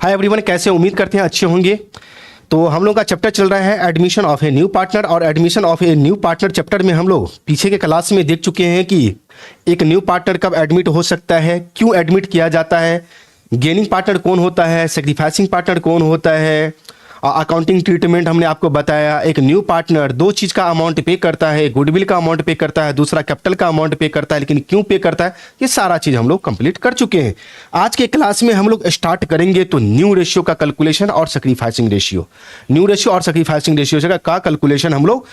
Hi everyone, कैसे उम्मीद करते हैं अच्छे होंगे। तो हम लोग का चैप्टर चल रहा है admission of a new partner, और admission of a new partner chapter में हम लोग पीछे के क्लास में देख चुके हैं कि एक न्यू पार्टनर कब एडमिट हो सकता है, क्यों एडमिट किया जाता है, गेनिंग पार्टनर कौन होता है, सेक्रीफाइसिंग पार्टनर कौन होता है, अकाउंटिंग ट्रीटमेंट हमने आपको बताया। एक न्यू पार्टनर दो चीज़ का अमाउंट पे करता है, गुडविल का अमाउंट पे करता है, दूसरा कैपिटल का अमाउंट पे करता है, लेकिन क्यों पे करता है ये सारा चीज़ हम लोग कंप्लीट कर चुके हैं। आज के क्लास में हम लोग स्टार्ट करेंगे तो न्यू रेशियो का कैलकुलेशन और सेक्रीफाइसिंग रेशियो, न्यू रेशियो और सेक्रीफाइसिंग रेशियो का कैलकुलेशन हम लोग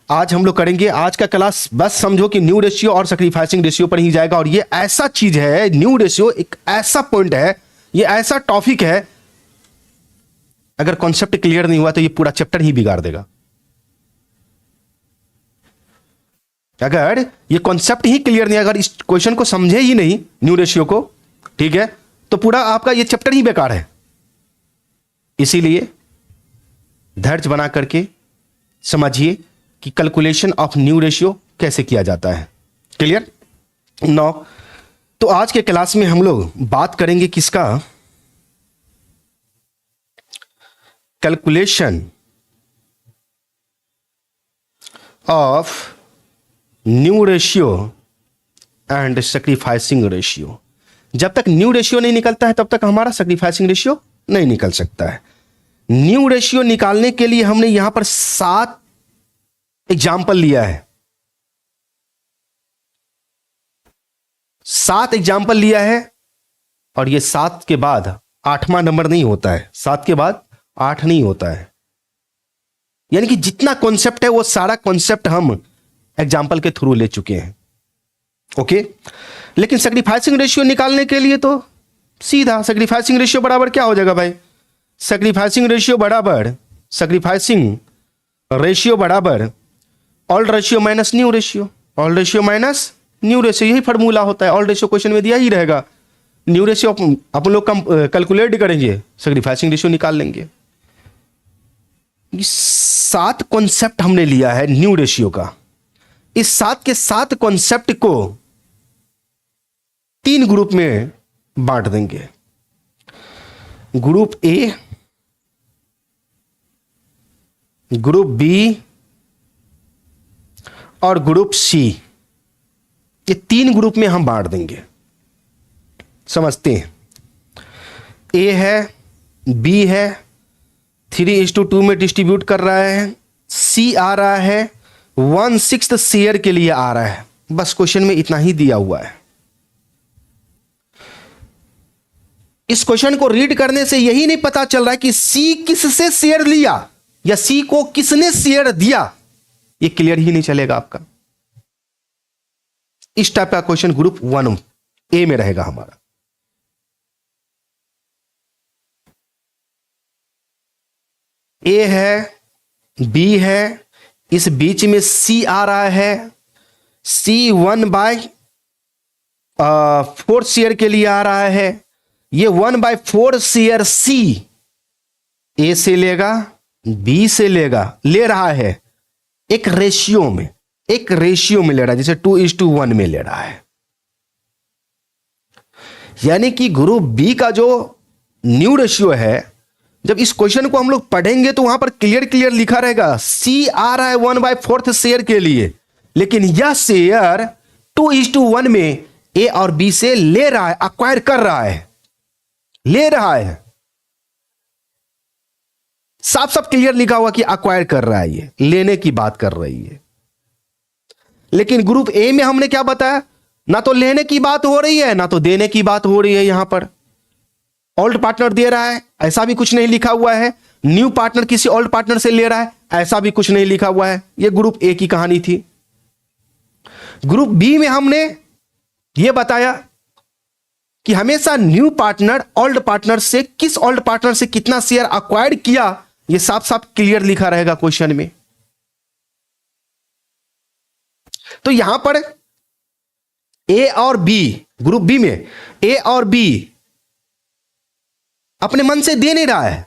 आज करेंगे। आज का क्लास बस समझो कि न्यू रेशियो और सेक्रीफाइसिंग रेशियो पर ही जाएगा, और ये ऐसा चीज है, न्यू रेशियो एक ऐसा पॉइंट है, ये ऐसा टॉपिक है, अगर कॉन्सेप्ट क्लियर नहीं हुआ तो ये पूरा चैप्टर ही बिगाड़ देगा। अगर ये कॉन्सेप्ट ही क्लियर नहीं, अगर इस क्वेश्चन को समझे ही नहीं न्यू रेशियो को, ठीक है, तो पूरा आपका ये चैप्टर ही बेकार है। इसीलिए धैर्य बना करके समझिए कि कैलकुलेशन ऑफ न्यू रेशियो कैसे किया जाता है। क्लियर नाउ, तो आज के क्लास में हम लोग बात करेंगे किसका, calculation of new ratio and sacrificing ratio. जब तक न्यू रेशियो नहीं निकलता है तब तक हमारा सेक्रीफाइसिंग रेशियो नहीं निकल सकता है। न्यू रेशियो निकालने के लिए हमने यहां पर 7 एग्जाम्पल लिया है, 7 एग्जाम्पल लिया है, और ये 7 के बाद 8वां नंबर नहीं होता है, 7 के बाद 8 नहीं होता है। यानी कि जितना कॉन्सेप्ट है वो सारा कॉन्सेप्ट हम एग्जाम्पल के थ्रू ले चुके हैं। ओके, लेकिन सेक्रीफाइसिंग रेशियो निकालने के लिए तो सीधा सेक्रीफाइसिंग रेशियो बराबर क्या हो जाएगा भाई, सेक्रीफाइसिंग रेशियो बराबर old ratio minus new ratio, all ratio minus new ratio, यही फॉर्मूला होता है। ऑल रेशियो क्वेश्चन में दिया ही रहेगा, न्यू रेशियो अपन लोग कैलकुलेट करेंगे, सेक्रीफाइसिंग रेशियो निकाल लेंगे। 7 कॉन्सेप्ट हमने लिया है न्यू रेशियो का। इस 7 के 7 कॉन्सेप्ट को 3 ग्रुप में बांट देंगे, ग्रुप ए, ग्रुप बी और ग्रुप सी। ये 3 ग्रुप में हम बांट देंगे। समझते हैं, ए है, बी है, 3:2 में डिस्ट्रीब्यूट कर रहा है, सी आ रहा है 1/6 शेयर के लिए आ रहा है। बस क्वेश्चन में इतना ही दिया हुआ है। इस क्वेश्चन को रीड करने से यही नहीं पता चल रहा है कि सी किससे शेयर लिया या सी को किसने शेयर दिया, ये क्लियर ही नहीं चलेगा आपका। इस टाइप का क्वेश्चन ग्रुप 1 ए में रहेगा हमारा। ए है, बी है, इस बीच में सी आ रहा है, सी 1/4 शेयर के लिए आ रहा है। ये 1/4 शेयर सी ए से लेगा, बी से लेगा, ले रहा है एक रेशियो में ले रहा है, जैसे 2:1 में ले रहा है। यानी कि ग्रुप बी का जो न्यू रेशियो है, जब इस क्वेश्चन को हम लोग पढ़ेंगे तो वहां पर क्लियर लिखा रहेगा, सी आ रहा है 1/4 शेयर के लिए, लेकिन यह शेयर 2:1 में ए और बी से ले रहा है, अक्वायर कर रहा है, ले रहा है। साफ क्लियर लिखा हुआ कि अक्वायर कर रहा है, ये लेने की बात कर रही है। लेकिन ग्रुप ए में हमने क्या बताया, ना तो लेने की बात हो रही है ना तो देने की बात हो रही है। यहां पर ओल्ड पार्टनर दे रहा है, ऐसा भी कुछ नहीं लिखा हुआ है। न्यू पार्टनर किसी ओल्ड पार्टनर से ले रहा है, ऐसा भी कुछ नहीं लिखा हुआ है। यह ग्रुप ए की कहानी थी। ग्रुप बी में हमने यह बताया कि हमेशा न्यू पार्टनर ओल्ड पार्टनर से, किस ओल्ड पार्टनर से कितना शेयर अक्वायर्ड किया, यह साफ क्लियर लिखा रहेगा क्वेश्चन में। तो यहां पर ए और बी, ग्रुप बी में ए और बी अपने मन से दे नहीं रहा है,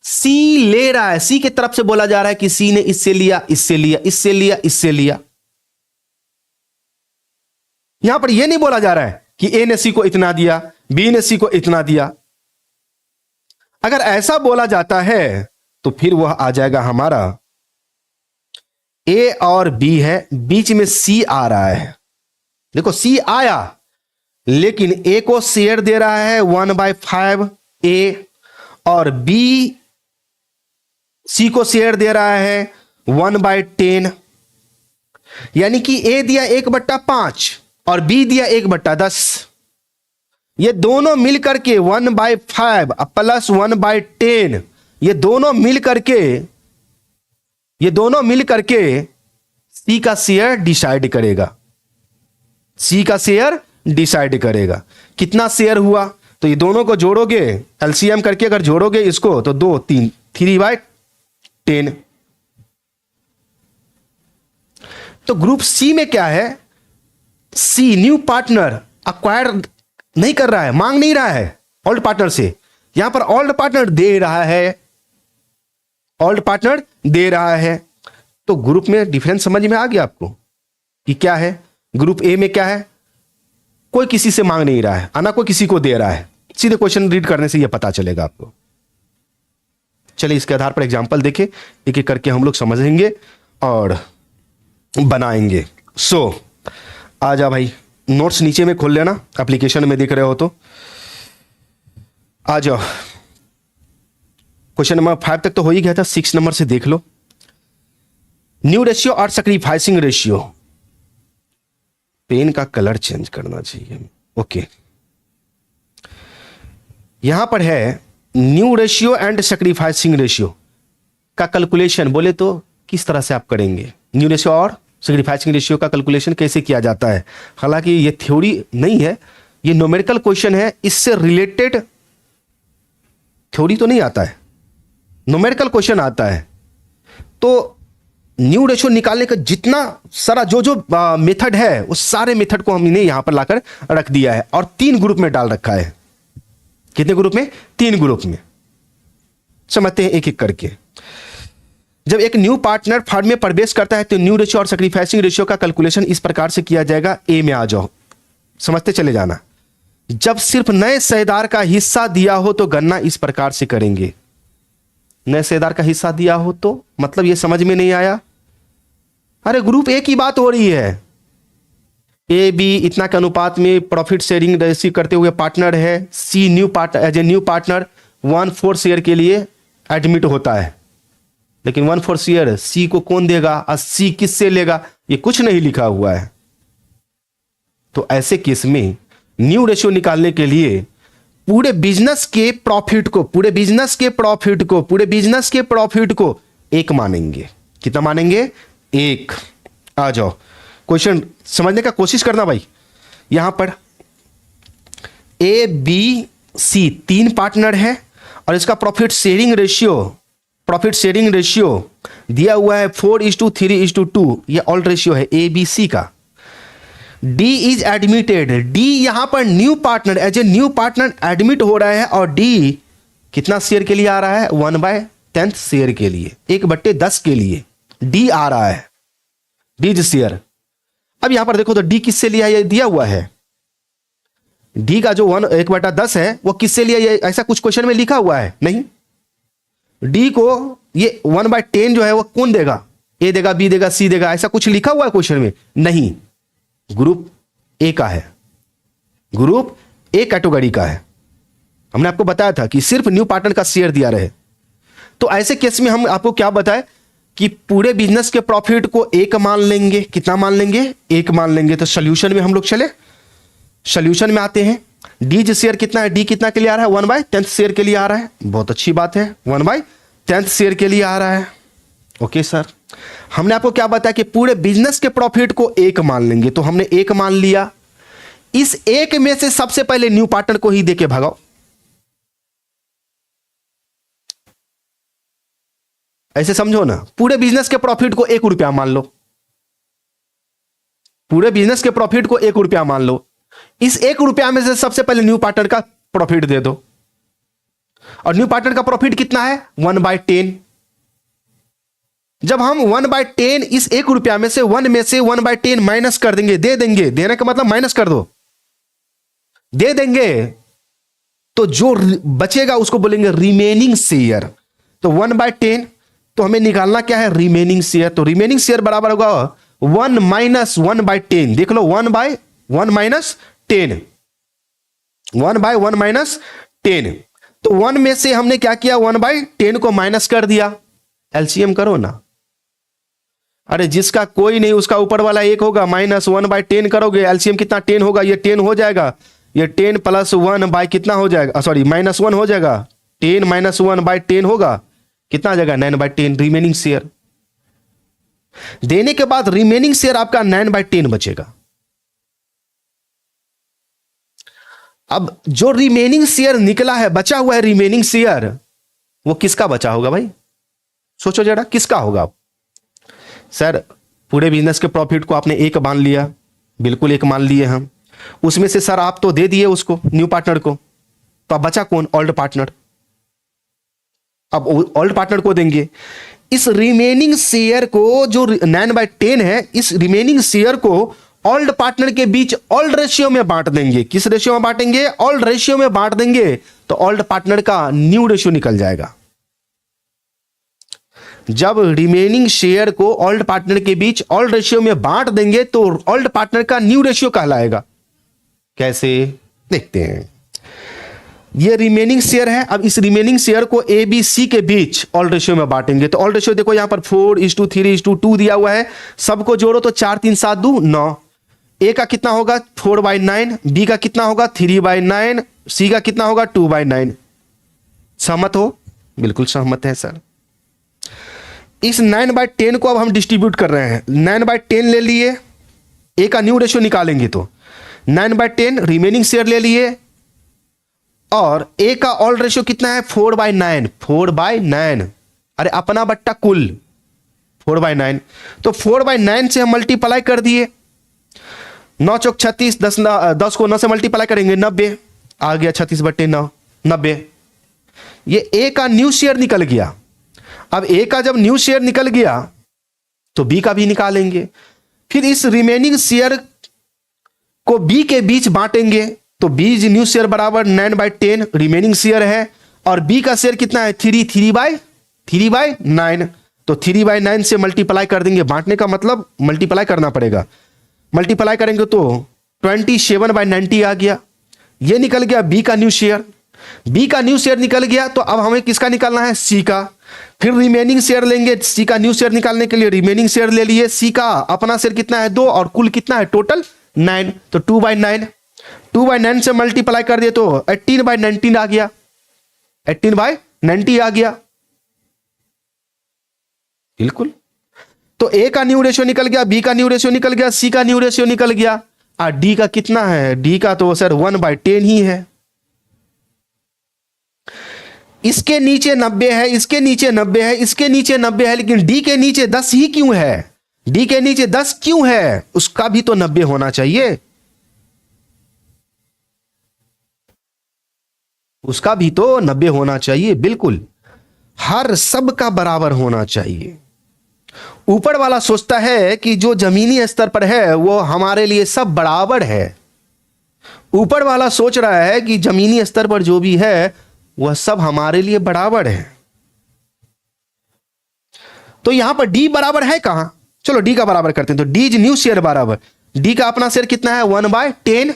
सी ले रहा है। सी की तरफ से बोला जा रहा है कि सी ने इससे लिया, इससे लिया, इससे लिया, इससे लिया। यहां पर यह नहीं बोला जा रहा है कि ए ने सी को इतना दिया, बी ने सी को इतना दिया। अगर ऐसा बोला जाता है तो फिर वह आ जाएगा हमारा ए और बी है, बीच में सी आ रहा है। देखो सी आया लेकिन ए को शेयर दे रहा है 1/5 ए, और बी सी को शेयर दे रहा है 1/10, यानी कि ए दिया 1/5 और बी दिया 1/10। ये दोनों मिलकर के 1/5 प्लस 1/10, ये दोनों मिल करके सी का शेयर डिसाइड करेगा। सी का शेयर डिसाइड करेगा। कितना शेयर हुआ, तो ये दोनों को जोड़ोगे, एलसीएम करके अगर जोड़ोगे इसको तो 2 3 3/10। तो ग्रुप सी में क्या है, सी न्यू पार्टनर अक्वायर नहीं कर रहा है, मांग नहीं रहा है ओल्ड पार्टनर से। यहां पर ओल्ड पार्टनर दे रहा है, तो ग्रुप में डिफरेंस समझ में आ गया आपको कि क्या है। ग्रुप ए में क्या है, कोई किसी से मांग नहीं रहा है, आना कोई किसी को दे रहा है। सीधे क्वेश्चन रीड करने से यह पता चलेगा आपको। चलिए इसके आधार पर एग्जांपल देखें, एक एक करके हम लोग समझेंगे और बनाएंगे। आ जा भाई, नोट्स नीचे में खोल लेना, एप्लीकेशन में देख रहे हो तो आ जाओ। क्वेश्चन नंबर 5 तक तो हो ही गया था, 6 नंबर से देख लो। न्यू रेशियो और सैक्रिफाइसिंग रेशियो। पेन का कलर चेंज करना चाहिए। ओके, यहां पर है new ratio and sacrificing ratio का कैलकुलेशन। बोले तो किस तरह से आप करेंगे न्यू रेशियो और सैक्रिफाइसिंग रेशियो का कैलकुलेशन कैसे किया जाता है। हालांकि ये थ्योरी नहीं है, ये न्यूमेरिकल क्वेश्चन है, इससे रिलेटेड थ्योरी तो नहीं आता है, न्यूमेरिकल क्वेश्चन आता है। तो न्यू रेशियो निकालने का जितना सारा जो मेथड है उस सारे मेथड को हमने यहां पर लाकर रख दिया है और 3 ग्रुप में डाल रखा है। कितने ग्रुप में? 3 ग्रुप में। समझते हैं एक एक करके। जब एक न्यू पार्टनर फर्म में प्रवेश करता है तो न्यू रेशियो और सैक्रिफाइसिंग रेशियो का कैलकुलेशन इस प्रकार से किया जाएगा। ए में आ जाओ, समझते चले जाना। जब सिर्फ नए शेयरदार का हिस्सा दिया हो तो गणना इस प्रकार से करेंगे। नए शेयरदार का हिस्सा दिया हो तो मतलब ये समझ में नहीं आया। अरे ग्रुप ए की बात हो रही है। ए बी इतना के अनुपात में प्रॉफिट शेयरिंग रेशियो करते हुए पार्टनर है। C new partner, as a new partner 1/4 share के लिए एडमिट होता है, लेकिन 1/4 शेयर सी को कौन देगा और सी किससे लेगा, ये कुछ नहीं लिखा हुआ है। तो ऐसे केस में न्यू रेशियो निकालने के लिए पूरे बिजनेस के प्रॉफिट को 1 मानेंगे। कितना मानेंगे? 1। आ जाओ, क्वेश्चन समझने का कोशिश करना भाई। यहां पर ए बी सी 3 पार्टनर है और इसका प्रॉफिट शेयरिंग रेशियो दिया हुआ है 4:3:2। ये ऑल रेशियो है ए बी सी का। डी इज एडमिटेड, डी यहां पर new partner, as a new partner admit हो रहा है और डी कितना शेयर के लिए आ रहा है? 1/10 शेयर के लिए, 1/10 के लिए डी आ रहा है, डीज शेयर। अब यहां पर देखो तो डी किससे लिया, ये दिया हुआ है। डी का जो 1/10 है वो किससे लिया, ये ऐसा कुछ क्वेश्चन में लिखा हुआ है नहीं। डी को ये 1/10 जो है वो कौन देगा? ए देगा, बी देगा, सी देगा, ऐसा कुछ लिखा हुआ है क्वेश्चन में नहीं। ग्रुप ए का है, ग्रुप ए कैटेगरी का है। हमने आपको बताया था कि सिर्फ न्यू पार्टनर का शेयर दिया रहे। तो ऐसे केस में हम आपको क्या बताए कि पूरे बिजनेस के प्रॉफिट को 1 मान लेंगे। कितना मान लेंगे? 1 मान लेंगे। तो सोल्यूशन में हम लोग चले, सोल्यूशन में आते हैं। डी जो शेयर कितना है, डी कितना के लिए आ रहा है? 1/10 शेयर के लिए आ रहा है। बहुत अच्छी बात है, 1/10 शेयर के लिए आ रहा है। ओके सर, हमने आपको क्या बताया कि पूरे बिजनेस के प्रॉफिट को 1 मान लेंगे। तो हमने 1 मान लिया। इस 1 में से सबसे पहले न्यू पार्टनर को ही देके भगाओ। ऐसे समझो ना, पूरे बिजनेस के प्रॉफिट को 1 रुपया मान लो। पूरे बिजनेस के प्रॉफिट को 1 रुपया मान लो। इस 1 रुपया में से सबसे पहले न्यू पार्टनर का प्रॉफिट दे दो। और न्यू पार्टनर का प्रॉफिट कितना है? 1/10। जब हम 1/10 इस 1 रुपया में से 1/10 माइनस कर देंगे, दे देंगे, देने का मतलब माइनस कर दो, दे देंगे, तो जो बचेगा उसको बोलेंगे रिमेनिंग शेयर। तो 1/10, तो हमें निकालना क्या है, रिमेनिंग शेयर। तो रिमेनिंग शेयर बराबर होगा 1 - 1/10। देख लो 1/1 माइनस 10, 1/1 - 10। तो 1 में से हमने क्या किया, 1/10 को माइनस कर दिया। एलसीएम करो ना। अरे जिसका कोई नहीं उसका ऊपर वाला 1 होगा, -1/10 करोगे, एलसीएम कितना 10 होगा, ये 10 हो जाएगा। ये 10 + 1 बाय कितना हो जाएगा, सॉरी -1 हो जाएगा। 10 - 1/10 होगा, कितना आ जाएगा, 9/10 रिमेनिंग शेयर। देने के बाद रिमेनिंग शेयर आपका 9/10 बचेगा। अब जो रिमेनिंग शेयर निकला है, बचा हुआ है रिमेनिंग शेयर, वो किसका बचा होगा भाई, सोचो जरा किसका होगा। सर पूरे बिजनेस के प्रॉफिट को आपने 1 मान लिया, बिल्कुल 1 मान लिए हम, उसमें से सर आप तो दे दिए उसको न्यू पार्टनर को, तो अब बचा कौन, ओल्ड पार्टनर। अब ओल्ड पार्टनर को देंगे। इस रिमेनिंग शेयर को जो 9/10 है, इस रिमेनिंग शेयर को ओल्ड पार्टनर के बीच ओल्ड रेशियो में बांट देंगे। किस रेशियो में बांटेंगे, ओल्ड रेशियो में बांट देंगे। तो ओल्ड पार्टनर का न्यू रेशियो निकल जाएगा। जब रिमेनिंग शेयर को ओल्ड पार्टनर के बीच ओल्ड रेशियो में बांट देंगे तो ओल्ड पार्टनर का न्यू रेशियो कहलाएगा। कैसे, देखते हैं। ये रिमेनिंग शेयर है। अब इस रिमेनिंग शेयर को ए बी सी के बीच ओल्ड रेशियो में बांटेंगे। तो ओल्ड रेशियो देखो यहां पर 4:3:2 दिया हुआ है। सबको जोड़ो तो 4 3 7 2 9। ए का कितना होगा 4/9, बी का कितना होगा 3/9, सी का कितना होगा 2/9। सहमत हो, बिल्कुल सहमत है सर। इस 9/10 को अब हम डिस्ट्रीब्यूट कर रहे हैं। 9/10 ले लिए, ए का न्यू रेशियो निकालेंगे तो 9/10 रिमेनिंग शेयर ले लिए, और ए का ओल्ड रेशियो कितना है 4/9, 4/9। अरे अपना बट्टा कुल 4/9, तो 4/9 से हम मल्टीप्लाई कर दिए। 9 चौक 36, 10 को 9 से मल्टीप्लाई करेंगे 90 आ गया, 36/9 90। ये ए का न्यू शेयर निकल गया। अब ए का जब न्यू शेयर निकल गया तो बी का भी निकालेंगे। फिर इस रिमेनिंग शेयर को बी के बीच बांटेंगे। तो बी न्यू शेयर बराबर 9/10 रिमेनिंग शेयर है, और बी का शेयर कितना है 3/9। तो 3/9 से मल्टीप्लाई कर देंगे। बांटने का मतलब मल्टीप्लाई करना पड़ेगा। मल्टीप्लाई करेंगे तो 27/90 आ गया। ये निकल गया बी का न्यू शेयर। बी का न्यू शेयर निकल गया तो अब हमें किसका निकालना है, सी का। फिर रिमेनिंग शेयर लेंगे। सी का न्यू शेयर निकालने के लिए रिमेनिंग शेयर ले लिए। सी का अपना शेयर कितना है 2, और कुल कितना है टोटल 9। तो 2/9, 2/9 से मल्टीप्लाई कर दिए तो 18/19 आ गया, 18/90 आ गया। बिल्कुल। तो ए का न्यू रेशियो निकल गया, बी का न्यू रेशियो निकल गया, सी का न्यू रेशियो निकल गया। और डी का कितना है, डी का तो सर 1/10 ही है। इसके नीचे 90 है, इसके नीचे 90 है, इसके नीचे 90 है, लेकिन डी के नीचे 10 ही क्यों है, डी के नीचे 10 क्यों है, उसका भी तो 90 होना चाहिए, उसका भी तो 90 होना चाहिए। बिल्कुल, हर सब का बराबर होना चाहिए। ऊपर वाला सोचता है कि जो जमीनी स्तर पर है वो हमारे लिए सब बराबर है। ऊपर वाला सोच रहा है कि जमीनी स्तर पर जो भी है वह सब हमारे लिए बराबर है। तो यहां पर डी बराबर है कहां, चलो डी का बराबर करते हैं। तो डी इज न्यू शेयर बराबर, डी का अपना शेयर कितना है 1/10,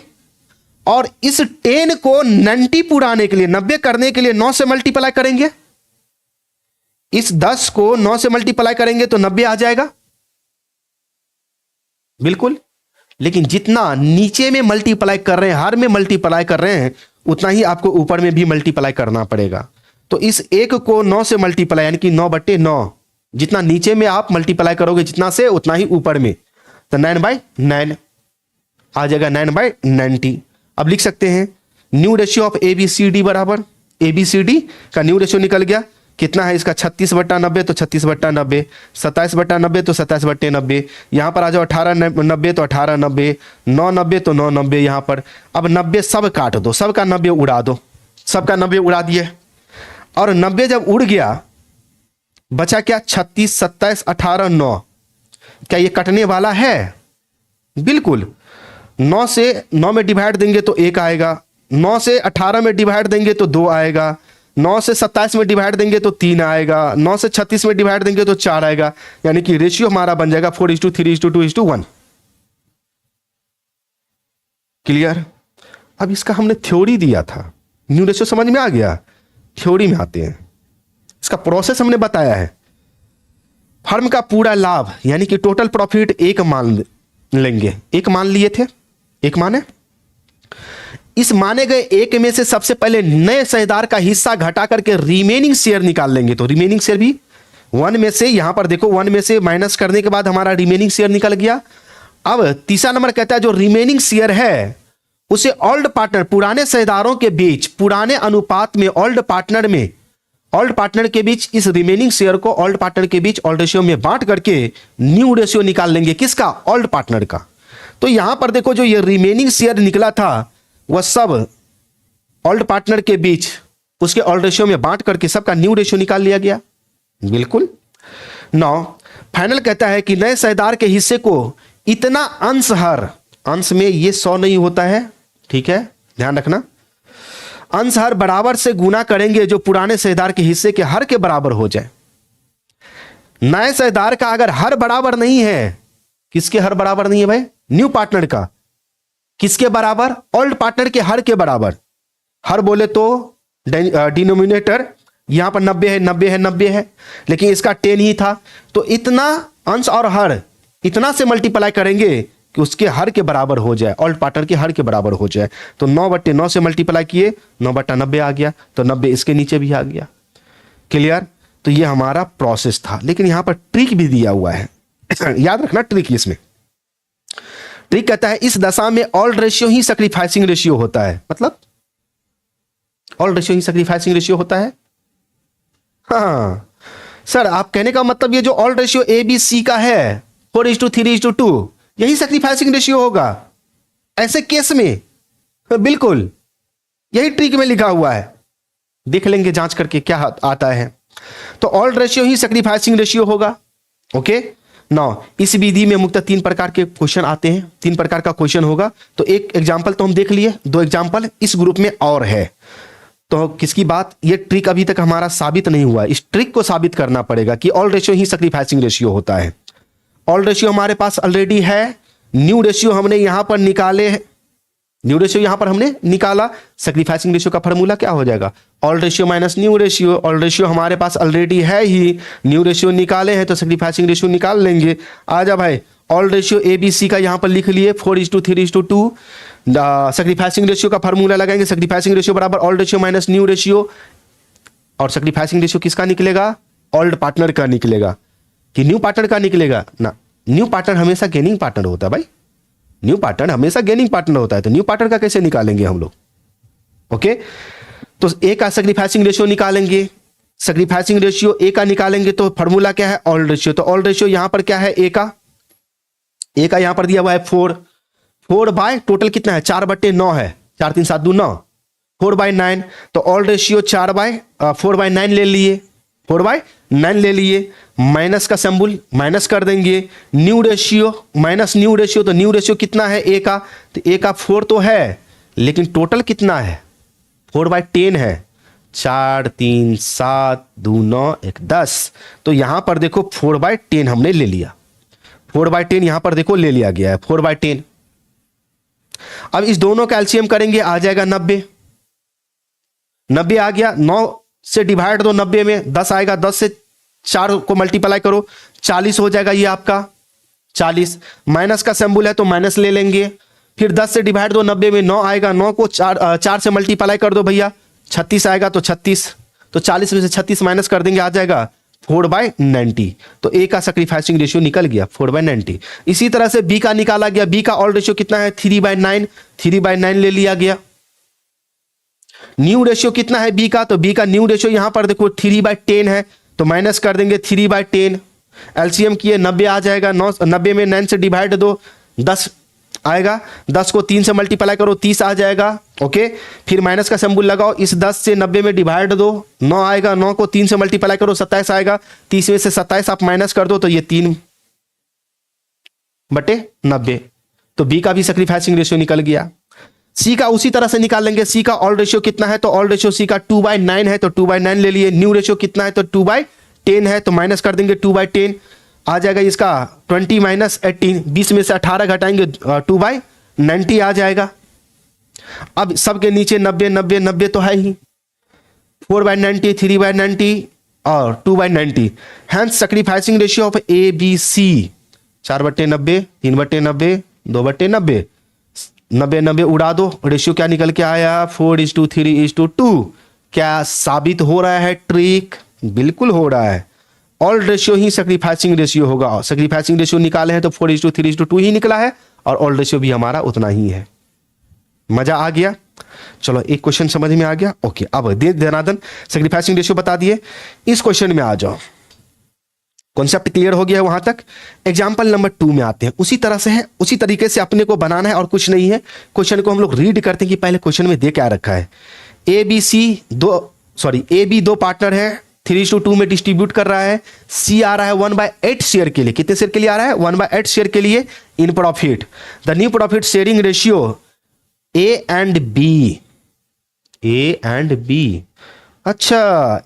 और इस 10 को 90 पुराने के लिए 90 करने के लिए 9 से मल्टीप्लाई करेंगे। इस 10 को 9 से मल्टीप्लाई करेंगे तो 90 आ जाएगा। बिल्कुल, लेकिन जितना नीचे में मल्टीप्लाई कर रहे हैं, हर में मल्टीप्लाई कर रहे हैं, उतना ही आपको ऊपर में भी मल्टीप्लाई करना पड़ेगा। तो इस 1 को 9 से मल्टीप्लाई यानी कि 9/9, जितना नीचे में आप मल्टीप्लाई करोगे जितना से उतना ही ऊपर में, तो 9/9 आ जाएगा, 9/90। अब लिख सकते हैं न्यू रेशियो ऑफ ABCD बराबर, ABCD का न्यू रेशियो निकल गया। कितना है इसका 36/90, तो 36/90, 27/90 तो 27/90, यहां पर आ जाओ 18/90 तो 18/90, 9/90 तो 9/90 यहां पर। अब 90 सब काट दो, सबका 90 उड़ा दो, सबका 90 उड़ा दिए, और 90 जब उड़ गया बचा क्या 36, 27, 18, 9। क्या ये कटने वाला है, बिल्कुल। 9 से 9 में डिवाइड देंगे तो 1 आएगा, 9 से 18 में डिवाइड देंगे तो 2 आएगा, 9 से 27 में डिवाइड देंगे तो 3 आएगा, 9 से 36 में डिवाइड देंगे तो 4 आएगा, यानी कि रेशियो हमारा बन जाएगा 4:3:2:1। क्लियर? अब इसका हमने थ्योरी दिया था, न्यू रेशियो समझ में आ गया? थ्योरी में आते हैं, इसका प्रोसेस हमने बताया है। फर्म का पूरा लाभ यानी कि टोटल प्रॉफिट एक मान लेंगे, एक मान लिए थे, एक माने, इस माने गए एक में से सबसे पहले नए शेयरदार का हिस्सा घटा करके रिमेनिंग शेयर निकाल लेंगे। तो रिमेनिंग शेयर भी 1 में से, यहां पर देखो 1 में से माइनस करने के बाद हमारा रिमेनिंग शेयर निकल गया। अब तीसरा नंबर कहता है जो रिमेनिंग शेयर है उसे ओल्ड पार्टनर, पुराने शेयरदारों के बीच, पुराने अनुपात में, ओल्ड पार्टनर के बीच इस रिमेनिंग शेयर को ओल्ड पार्टनर के बीच ओल्ड रेशियो में बांट करके न्यू रेशियो निकाल लेंगे। किसका? ओल्ड पार्टनर का। तो यहां पर देखो जो ये रिमेनिंग शेयर निकला था वह सब ओल्ड पार्टनर के बीच उसके ओल्ड रेशियो में बांट करके सबका न्यू रेशियो निकाल लिया गया। बिल्कुल। 9 फाइनल कहता है कि नए शेयरदार के हिस्से को इतना अंश हर, अंश में ये 100 नहीं होता है, ठीक है, ध्यान रखना, अंश हर बराबर से गुना करेंगे जो पुराने शेयरदार के हिस्से के हर के बराबर हो जाए। नए शेयरदार का अगर हर बराबर नहीं है, किसके हर बराबर नहीं है भाई? न्यू पार्टनर का। किसके बराबर? ओल्ड पार्टनर के हर के बराबर। हर बोले तो डिनोमिनेटर यहां पर 90 है, 90 है, 90 है, लेकिन इसका 10 ही था। तो इतना अंश और हर इतना से मल्टीप्लाई करेंगे कि उसके हर के बराबर हो जाए, ओल्ड पार्टनर के हर के बराबर हो जाए। तो 9/9 से मल्टीप्लाई किए, 9/90 आ गया, तो 90 इसके नीचे भी आ गया। क्लियर? तो ये हमारा प्रोसेस था, लेकिन यहां पर ट्रिक भी दिया हुआ है याद रखना ट्रिक। इसमें ट्रिक कहता है इस दशा में ओल्ड रेशियो ही सैक्रिफाइसिंग रेशियो होता है। मतलब ओल्ड रेशियो ही सैक्रिफाइसिंग रेशियो होता है। हाँ सर, आप कहने का मतलब ये जो ओल्ड रेशियो ABC का है 4:3:2 यही सैक्रिफाइसिंग रेशियो होगा ऐसे केस में? बिल्कुल, यही ट्रिक में लिखा हुआ है, देख लेंगे जांच करके क्या आता है। तो ओल्ड रेशियो ही सैक्रिफाइसिंग रेशियो होगा। ओके। नाउ इस विधि में मुख्यतः 3 प्रकार के क्वेश्चन आते हैं, 3 प्रकार का क्वेश्चन होगा। तो एक एग्जांपल तो हम देख लिए, 2 एग्जांपल इस ग्रुप में और है। तो किसकी बात? ये ट्रिक अभी तक हमारा साबित नहीं हुआ, इस ट्रिक को साबित करना पड़ेगा कि ओल्ड रेशियो ही सैक्रिफाइसिंग रेशियो होता है। ओल्ड रेशियो हमारे पास ऑलरेडी है, न्यू रेशियो हमने यहां पर निकाले, न्यू रेशियो यहां पर हमने निकाला। सैक्रिफाइसिंग रेशियो का फॉर्मूला क्या हो जाएगा? Old ratio minus new ratio. Old ratio हमारे पास ऑलरेडी है ही, न्यू रेशियो निकाले हैं तो सैक्रिफाइसिंग रेशियो निकाल लेंगे। आ जा भाई, ओल्ड रेशियो ABC का यहां पर लिख लिए 4:3:2। सैक्रिफाइसिंग रेशियो का फॉर्मूला लगाएंगे, सैक्रिफाइसिंग रेशियो बराबर old ratio minus new ratio. और सैक्रिफाइसिंग रेशियो किसका निकलेगा? ओल्ड पार्टनर का निकलेगा कि न्यू पार्टनर का निकलेगा ना? न्यू पार्टनर हमेशा गेनिंग पार्टनर होता है भाई, न्यू पार्टनर हमेशा गेनिंग पार्टनर होता है। तो न्यू पार्टनर का कैसे निकालेंगे हम लोग? ओके। तो A का सैक्रिफाइसिंग रेशियो निकालेंगे, सैक्रिफाइसिंग रेशियो A का निकालेंगे तो फॉर्मूला क्या है? Old ratio. तो ओल्ड रेशियो यहां पर क्या है? A का यहां पर दिया हुआ है 4 बाय टोटल कितना है? 4/9 है, 4×3=7=9, 4/9। तो ओल्ड रेशियो 4/9 ले लिए, 4/9 ले लिए। माइनस का सिंबल माइनस कर देंगे। New ratio minus new ratio, तो न्यू रेशियो कितना है A का? तो A का 4 तो है, लेकिन टोटल कितना है? 4/10 है, 4 3 7 2 9 1 10। तो यहां पर देखो 4/10 हमने ले लिया, 4/10 यहां पर देखो ले लिया गया है 4/10। अब इस दोनों का एलसीएम करेंगे, आ जाएगा 90। 90 आ गया, 9 से डिवाइड दो 90 में, 10 आएगा, 10 से 4 को मल्टीप्लाई करो, 40 हो जाएगा ये आपका 40। माइनस का सिंबल है तो माइनस ले लेंगे। फिर 10 से डिवाइड दो 90 में, 9 आएगा, 9 को 4 से मल्टीप्लाई कर दो भैया, 36 आएगा तो 36। तो 40 में से 36 माइनस कर देंगे, आ जाएगा 4/90। तो A का सैक्रिफाइसिंग रेशियो निकल गया 4/90। इसी तरह से B का निकाला गया। B का ओल्ड रेशियो कितना है? 3/9, 3/9 ले लिया गया। न्यू रेशियो कितना है B का? तो B का न्यू रेशियो यहां पर देखो 3/10 है, तो माइनस कर देंगे 3/10। एलसीएम किए 90 आ जाएगा, 90 में 9 से डिवाइड दो 10 आएगा, 10 को 3 से मल्टीप्लाई करो 30 आ जाएगा। ओके। फिर माइनस का सिंबल लगाओ, इस 10 से 90 में डिवाइड दो, 9 आएगा, 9 को 3 से मल्टीप्लाई करो 27 आएगा, 30 में से 27 आप माइनस कर दो तो ये 3/90। तो B का भी सैक्रिफाइसिंग रेशियो निकल गया। सी का उसी तरह से निकाल लेंगे। सी का ऑल रेशियो कितना है, तो ऑल रेशियो सी का 2/9 है, तो 2/9 ले लिए। न्यू रेशियो कितना है, तो 2/10 है, तो माइनस कर देंगे 2/10 आ जाएगा इसका 20 माइनस 18, 20 में से 18 घटाएंगे 2/90 आ जाएगा। अब सबके नीचे 90 90 90 तो है ही, 4/90, 3/90 और 2/90। Hence sacrificing ratio of A B C 4/90, 3/90, 2/90, 90 90 उड़ा दो, रेशियो क्या निकल के आया, 4:3:2। क्या साबित हो रहा है ट्रिक? बिल्कुल हो रहा है। ऑल रेशियो ही सैक्रिफाइसिंग रेशियो होगा। सैक्रिफाइसिंग रेशियो निकाले हैं तो 4:3:2 ही निकला है, और ऑल रेशियो भी हमारा उतना ही है। मजा आ गया? चलो एक क्वेश्चन समझ में आ गया। ओके, अब दनादन सैक्रिफाइसिंग रेशियो बता दिए। इस क्वेश्चन में आ जाओ, कॉन्सेप्ट क्लियर हो गया है वहां तक। एग्जाम्पल नंबर 2 में आते हैं। उसी तरह से है, उसी तरीके से अपने को बनाना है और कुछ नहीं है। क्वेश्चन को हम लोग रीड करते हैं कि पहले क्वेश्चन में दे क्या रखा है। ए बी दो पार्टनर है, 3:2 में डिस्ट्रीब्यूट कर रहा है। सी आ रहा है 1/8 शेयर के लिए। कितने शेयर के लिए आ रहा है? 1/8 शेयर के लिए in profit. The new profit sharing ratio A and B. अच्छा,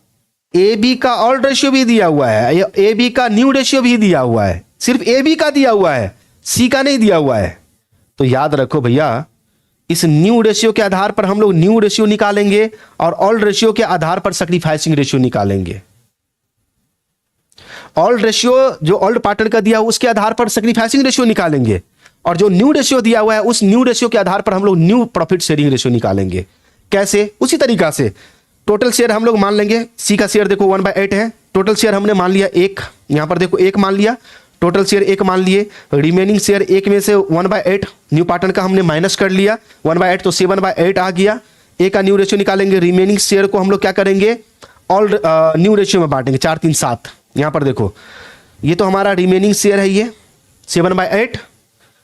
ए बी का ऑल रेशियो भी दिया हुआ है, ए बी का न्यू रेशियो भी दिया हुआ है। सिर्फ ए बी का दिया हुआ है, सी का नहीं दिया हुआ है। तो याद रखो भैया, इस न्यू रेशियो के आधार पर हम लोग न्यू रेशियो निकालेंगे और ऑल रेशियो के आधार पर सैक्रिफाइसिंग रेशियो निकालेंगे। ऑल रेशियो जो ओल्ड पार्टनर का दिया उसके आधार पर सैक्रिफाइसिंग रेशियो निकालेंगे, और जो न्यू रेशियो दिया हुआ है उस न्यू रेशियो के आधार पर हम लोग न्यू प्रॉफिट शेयरिंग रेशियो निकालेंगे। कैसे? उसी तरीका से टोटल शेयर हम लोग मान लेंगे। सी का शेयर देखो 1/8 है, टोटल शेयर हमने मान लिया 1, यहां पर देखो 1 मान लिया, टोटल शेयर 1 मान लिए। रिमेनिंग शेयर 1 में से 1/8 न्यू पार्टनर का हमने माइनस कर लिया, 1/8 तो 7/8 आ गया। ए का न्यू रेशियो निकालेंगे। रिमेनिंग शेयर को हम लोग क्या करेंगे, ऑल न्यू रेशियो में बांटेंगे, 4 3 7। यहां पर देखो ये तो हमारा रिमेनिंग शेयर है, ये 7/8।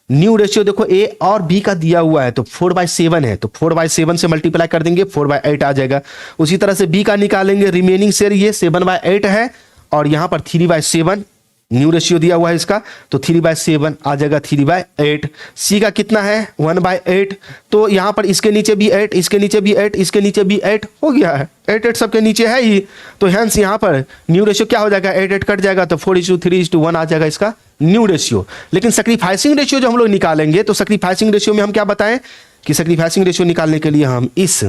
न्यू रेशियो देखो ए और बी का दिया हुआ है तो 4/7 है, तो 4/7 से मल्टीप्लाई कर देंगे, 4/8 आ जाएगा। उसी तरह से बी का निकालेंगे। रिमेनिंग शेयर ये 7/8 है, और यहां पर 3/7 न्यू रेशियो दिया हुआ है इसका, तो 3/7 आ जाएगा 3/8। सी का कितना है 1/8, तो यहां पर इसके नीचे भी 8, इसके नीचे भी 8, इसके नीचे भी 8 हो गया है, 8 सबके नीचे है ही। तो हैंस यहां पर न्यू रेशियो क्या हो जाएगा, 8 कट जाएगा, तो 4:3:1 आ जाएगा इसका न्यू रेशियो। लेकिन सैक्रिफाइसिंग रेशियो जो हम लोग निकालेंगे, तो सैक्रिफाइसिंग रेशियो में हम क्या बताएं कि सैक्रिफाइसिंग रेशियो निकालने के लिए हम इस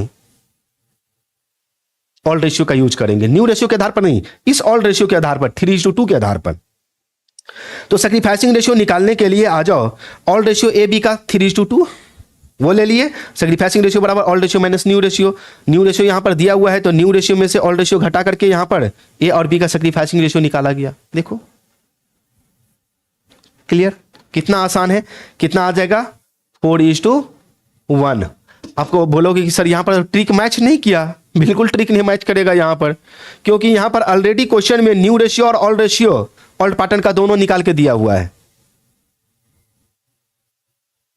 ऑल रेशियो का यूज करेंगे। न्यू रेशियो के आधार पर नहीं, इस ऑल रेशियो के आधार पर, 3:2 के आधार पर। तो सैक्रिफाइसिंग रेशियो निकालने के लिए आ जाओ, ऑल रेशियो ए बी का 3:2 वो ले लिए। सैक्रिफाइसिंग रेशियो बराबर old ratio minus new ratio. New ratio यहां पर दिया हुआ है, तो न्यू रेशियो में से ऑल रेशियो घटा करके यहां पर ए और बी का सैक्रिफाइसिंग रेशियो निकाला गया। देखो क्लियर, कितना आसान है। कितना आ जाएगा 4:1। आपको बोलोगे कि सर यहां पर ट्रिक मैच नहीं किया, बिल्कुल ट्रिक नहीं मैच करेगा यहां पर, क्योंकि यहां पर ऑलरेडी क्वेश्चन में न्यू रेशियो और ऑल रेशियो ओल्ड पार्टनर का दोनों निकाल के दिया हुआ है,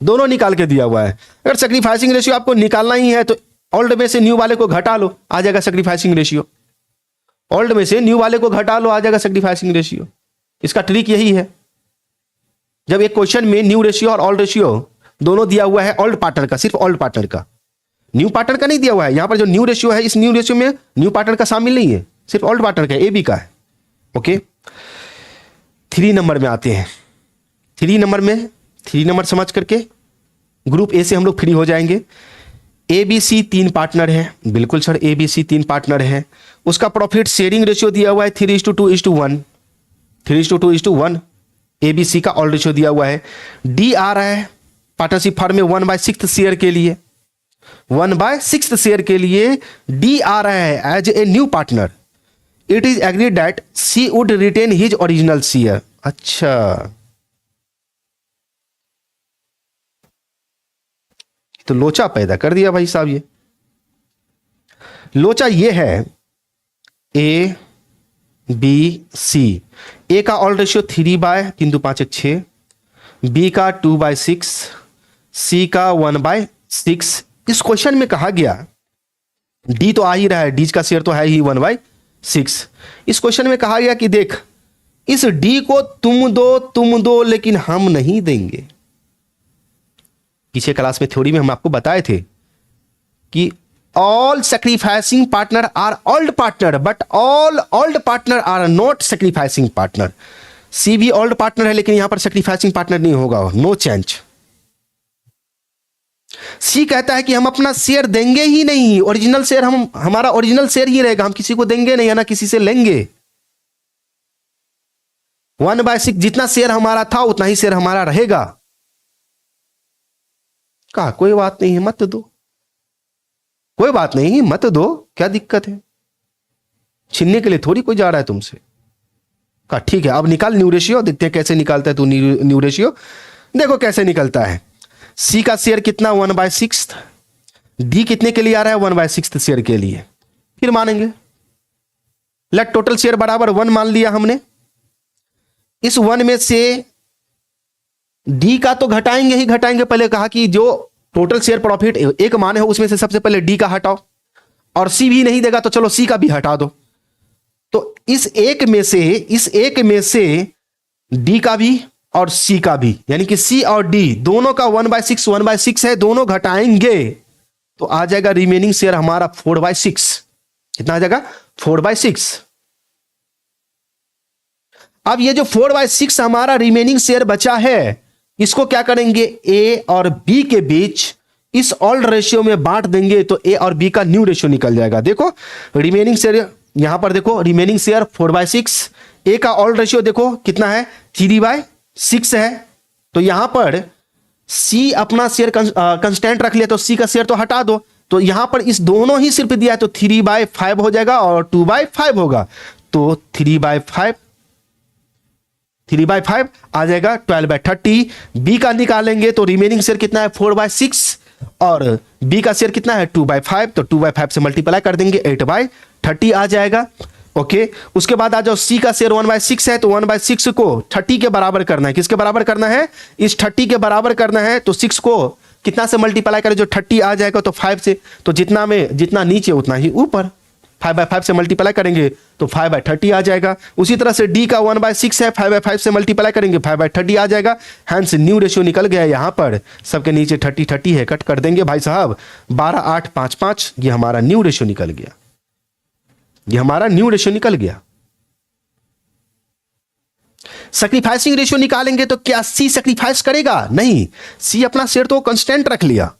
दोनों निकाल के दिया हुआ है। अगर सैक्रिफाइसिंग रेशियो आपको निकालना ही है तो ओल्ड में से न्यू वाले को घटा लो, आ जाएगा सैक्रिफाइसिंग रेशियो। ओल्ड में से न्यू वाले को घटा लो, आ जाएगा सैक्रिफाइसिंग रेशियो। इसका ट्रिक यही है, जब एक क्वेश्चन में न्यू रेशियो और ओल्ड रेशियो दोनों दिया हुआ है ओल्ड पार्टनर का, सिर्फ ओल्ड पार्टनर का, न्यू पार्टनर का नहीं दिया हुआ है। यहां पर जो न्यू रेशियो है, इस न्यू रेशियो में न्यू पार्टनर का शामिल नहीं है, सिर्फ ओल्ड पार्टनर का, ए बी का है। ओके, 3 नंबर में आते हैं। 3 नंबर समझ करके ग्रुप ए से हम लोग फ्री हो जाएंगे। ए बी सी 3 पार्टनर है, बिल्कुल sir, A B C 3 partner है। उसका प्रॉफिट शेयरिंग रेशियो दिया हुआ है 3:2:1, 3:2:1। ए बी सी का ऑल रेशियो दिया हुआ है। डी आ रहा है पार्टनरशिप फर्म में 1/6 शेयर के लिए, 1/6 शेयर के लिए डी आ रहा है as a new partner. It is agreed that C would retain his original share. अच्छा, तो लोचा पैदा कर दिया भाई साहब। ये लोचा ये है ए बी सी। ए का ऑल रेशियो 3/3:5 बी का 2/6, सी का 1/6। इस क्वेश्चन में कहा गया डी तो आ ही रहा है, डी का शेयर तो है ही 1/6। इस क्वेश्चन में कहा गया कि देख, इस डी को तुम दो, लेकिन हम नहीं देंगे। पीछे क्लास में थ्योरी में हम आपको बताए थे कि all sacrificing partner are old partner, but all old partner are not sacrificing partner. C भी ओल्ड पार्टनर है लेकिन यहां पर सैक्रिफाइसिंग पार्टनर नहीं होगा, नो चेंज। सी कहता है कि हम अपना शेयर देंगे ही नहीं, ओरिजिनल शेयर हमारा ओरिजिनल शेयर ही रहेगा, हम किसी को देंगे नहीं, है ना किसी से लेंगे। 1/6 जितना शेयर हमारा था उतना ही शेयर हमारा रहेगा। कहा कोई बात नहीं है, मत दो, कोई बात नहीं मत दो, क्या दिक्कत है, छीनने के लिए थोड़ी कोई जा रहा है तुमसे। कहा ठीक है, अब निकाल न्यू रेशियो, देखते हैं कैसे निकालता है तू न्यू रेशियो। देखो कैसे निकलता है। सी का शेयर कितना 1/6, डी कितने के लिए आ रहा है 1/6 शेयर के लिए, फिर मानेंगे। लेट टोटल शेयर बराबर 1 मान लिया हमने। इस 1 में से डी का तो घटाएंगे ही घटाएंगे, पहले कहा कि जो टोटल शेयर प्रॉफिट एक माने हो उसमें से सबसे पहले डी का हटाओ, और सी भी नहीं देगा तो चलो सी का भी हटा दो। तो इस एक में से डी का भी और सी का भी, यानी कि सी और डी दोनों का 1/6 है, दोनों घटाएंगे तो आ जाएगा रिमेनिंग शेयर हमारा 4/6। कितना आ जाएगा 4/6। अब ये जो 4/6 हमारा रिमेनिंग शेयर बचा है, इसको क्या करेंगे, ए और बी के बीच इस ऑल्ड रेशियो में बांट देंगे तो ए और बी का न्यू रेशियो निकल जाएगा। देखो रिमेनिंग शेयर, यहां पर देखो रिमेनिंग शेयर 4/6, ए का ऑल्ड रेशियो देखो कितना है 3/6 है। तो यहां पर सी अपना शेयर कंस्टेंट रख लिया तो सी का शेयर तो हटा दो, तो यहां पर इस दोनों ही सिर्फ दिया है तो 3/5 हो जाएगा और 2/5 होगा, तो 3/5 आ जाएगा 12/30। बी का निकालेंगे तो रिमेनिंग शेयर कितना है 4/6 और बी का शेयर कितना है 2/5, तो 2/5 से मल्टीप्लाई कर देंगे 8/30 आ जाएगा। ओके, उसके बाद आ जाओ सी का शेयर 1/6 है, तो 1/6 को 30 के बराबर करना है। किसके बराबर करना है, इस 30 के बराबर करना है, तो 6 को कितना से मल्टीप्लाई करें जो 30 आ जाएगा, तो 5 से, तो जितना नीचे उतना ही ऊपर, 5/5 से मल्टीप्लाई करेंगे तो 5/30 आ जाएगा। उसी तरह से डी का 1/6 है, 5/5 से मल्टीप्लाई करेंगे 5/30 आ जाएगा। हैंस न्यू रेशियो निकल गया। यहां पर सबके नीचे 30 है, कट कर देंगे भाई साहब, 12, 8, 5, 5, ये हमारा न्यू रेशियो निकल गया, ये हमारा न्यू रेशियो निकल गया। सैक्रिफाइसिंग रेशियो निकालेंगे तो क्या सी सैक्रिफाइस करेगा, नहीं, सी अपना शेयर तो कांस्टेंट रख लिया,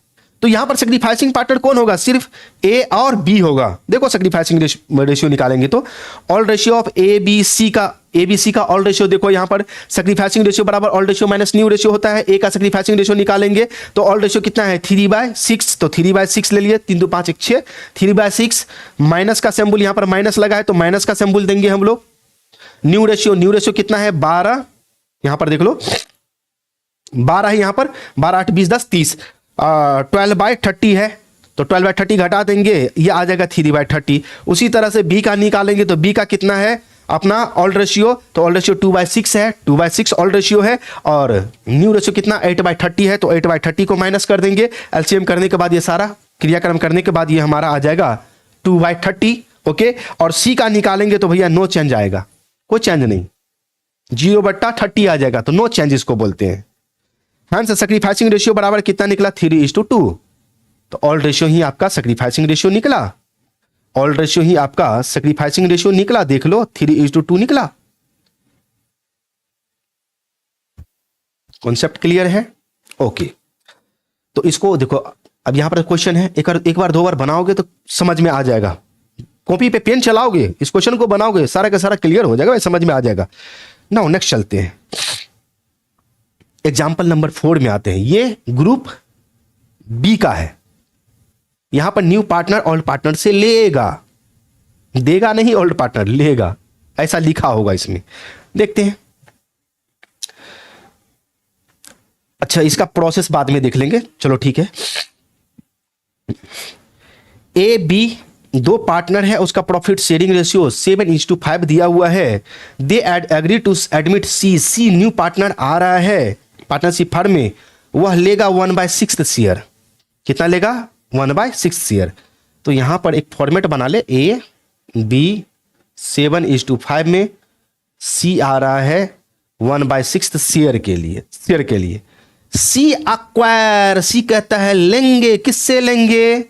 तो यहां पर सैक्रिफाइसिंग पार्टनर कौन होगा, सिर्फ ए और बी होगा। देखो सैक्रिफाइसिंग रेशियो निकालेंगे तो old ratio of A B C का ऑल रेशियो, देखो यहां पर सैक्रिफाइसिंग रेशियो बराबर old ratio minus new ratio होता है। ए का सैक्रिफाइसिंग रेशियो निकालेंगे तो ऑल रेशियो कितना है 3/6, तो 3/6 ले लिए, 3 2 5 1 6, 3/6 माइनस का सिंबल यहां पर माइनस लगा है तो माइनस का सिंबल देंगे हम लोग। न्यू रेशियो कितना है 12, यहां पर देख लो 12 है, यहां पर 12 8 20 10 30, 12/30 है, तो 12/30 घटा देंगे, ये आ जाएगा 3/30। उसी तरह से बी का निकालेंगे तो बी का कितना है अपना ऑल रेशियो, तो ऑल रेशियो 2/6 है, 2/6 ऑल रेशियो है, और न्यू रेशियो कितना 8/30 है, तो 8/30 को माइनस कर देंगे। एलसीएम करने के बाद ये सारा क्रियाक्रम करने के बाद ये हमारा आ जाएगा 2/30। ओके, और सी का निकालेंगे तो भैया नो चेंज आएगा, कोई चेंज नहीं, 0/30 आ जाएगा, तो नो चेंज इसको बोलते हैं। हैंस सैक्रिफाइसिंग रेशियो बराबर कितना निकला 3:2, तो ऑल रेशियो ही आपका सैक्रिफाइसिंग रेशियो निकला, ऑल रेशियो ही आपका सैक्रिफाइसिंग रेशियो निकला, देख लो 3:2 निकला। कॉन्सेप्ट क्लियर है, ओके। तो इसको देखो, अब यहां पर क्वेश्चन है, एक बार 2 बार बनाओगे तो समझ में आ जाएगा, कॉपी पे पेन चलाओगे, इस क्वेश्चन को बनाओगे, सारा का सारा क्लियर हो जाएगा, समझ में आ जाएगा। नाउ नेक्स्ट चलते हैं, एग्जाम्पल नंबर 4 में आते हैं। ये ग्रुप बी का है, यहां पर न्यू पार्टनर ओल्ड पार्टनर से लेगा, देगा नहीं, ओल्ड पार्टनर लेगा, ऐसा लिखा होगा इसमें, देखते हैं। अच्छा, इसका प्रोसेस बाद में देख लेंगे, चलो ठीक है। ए बी 2 पार्टनर है, उसका प्रॉफिट शेयरिंग रेशियो 7:5 दिया हुआ है। They agree to admit C new partner आ रहा है पार्टनरशिप फर्म में, वह लेगा 1/6 शेयर। कितना लेगा 1/6 शेयर। तो यहां पर एक फॉर्मेट बना ले, ए बी 7:5 में, सी आ रहा है 1/6 शेयर के लिए, सी अक्वायर, सी कहता है लेंगे, किससे लेंगे?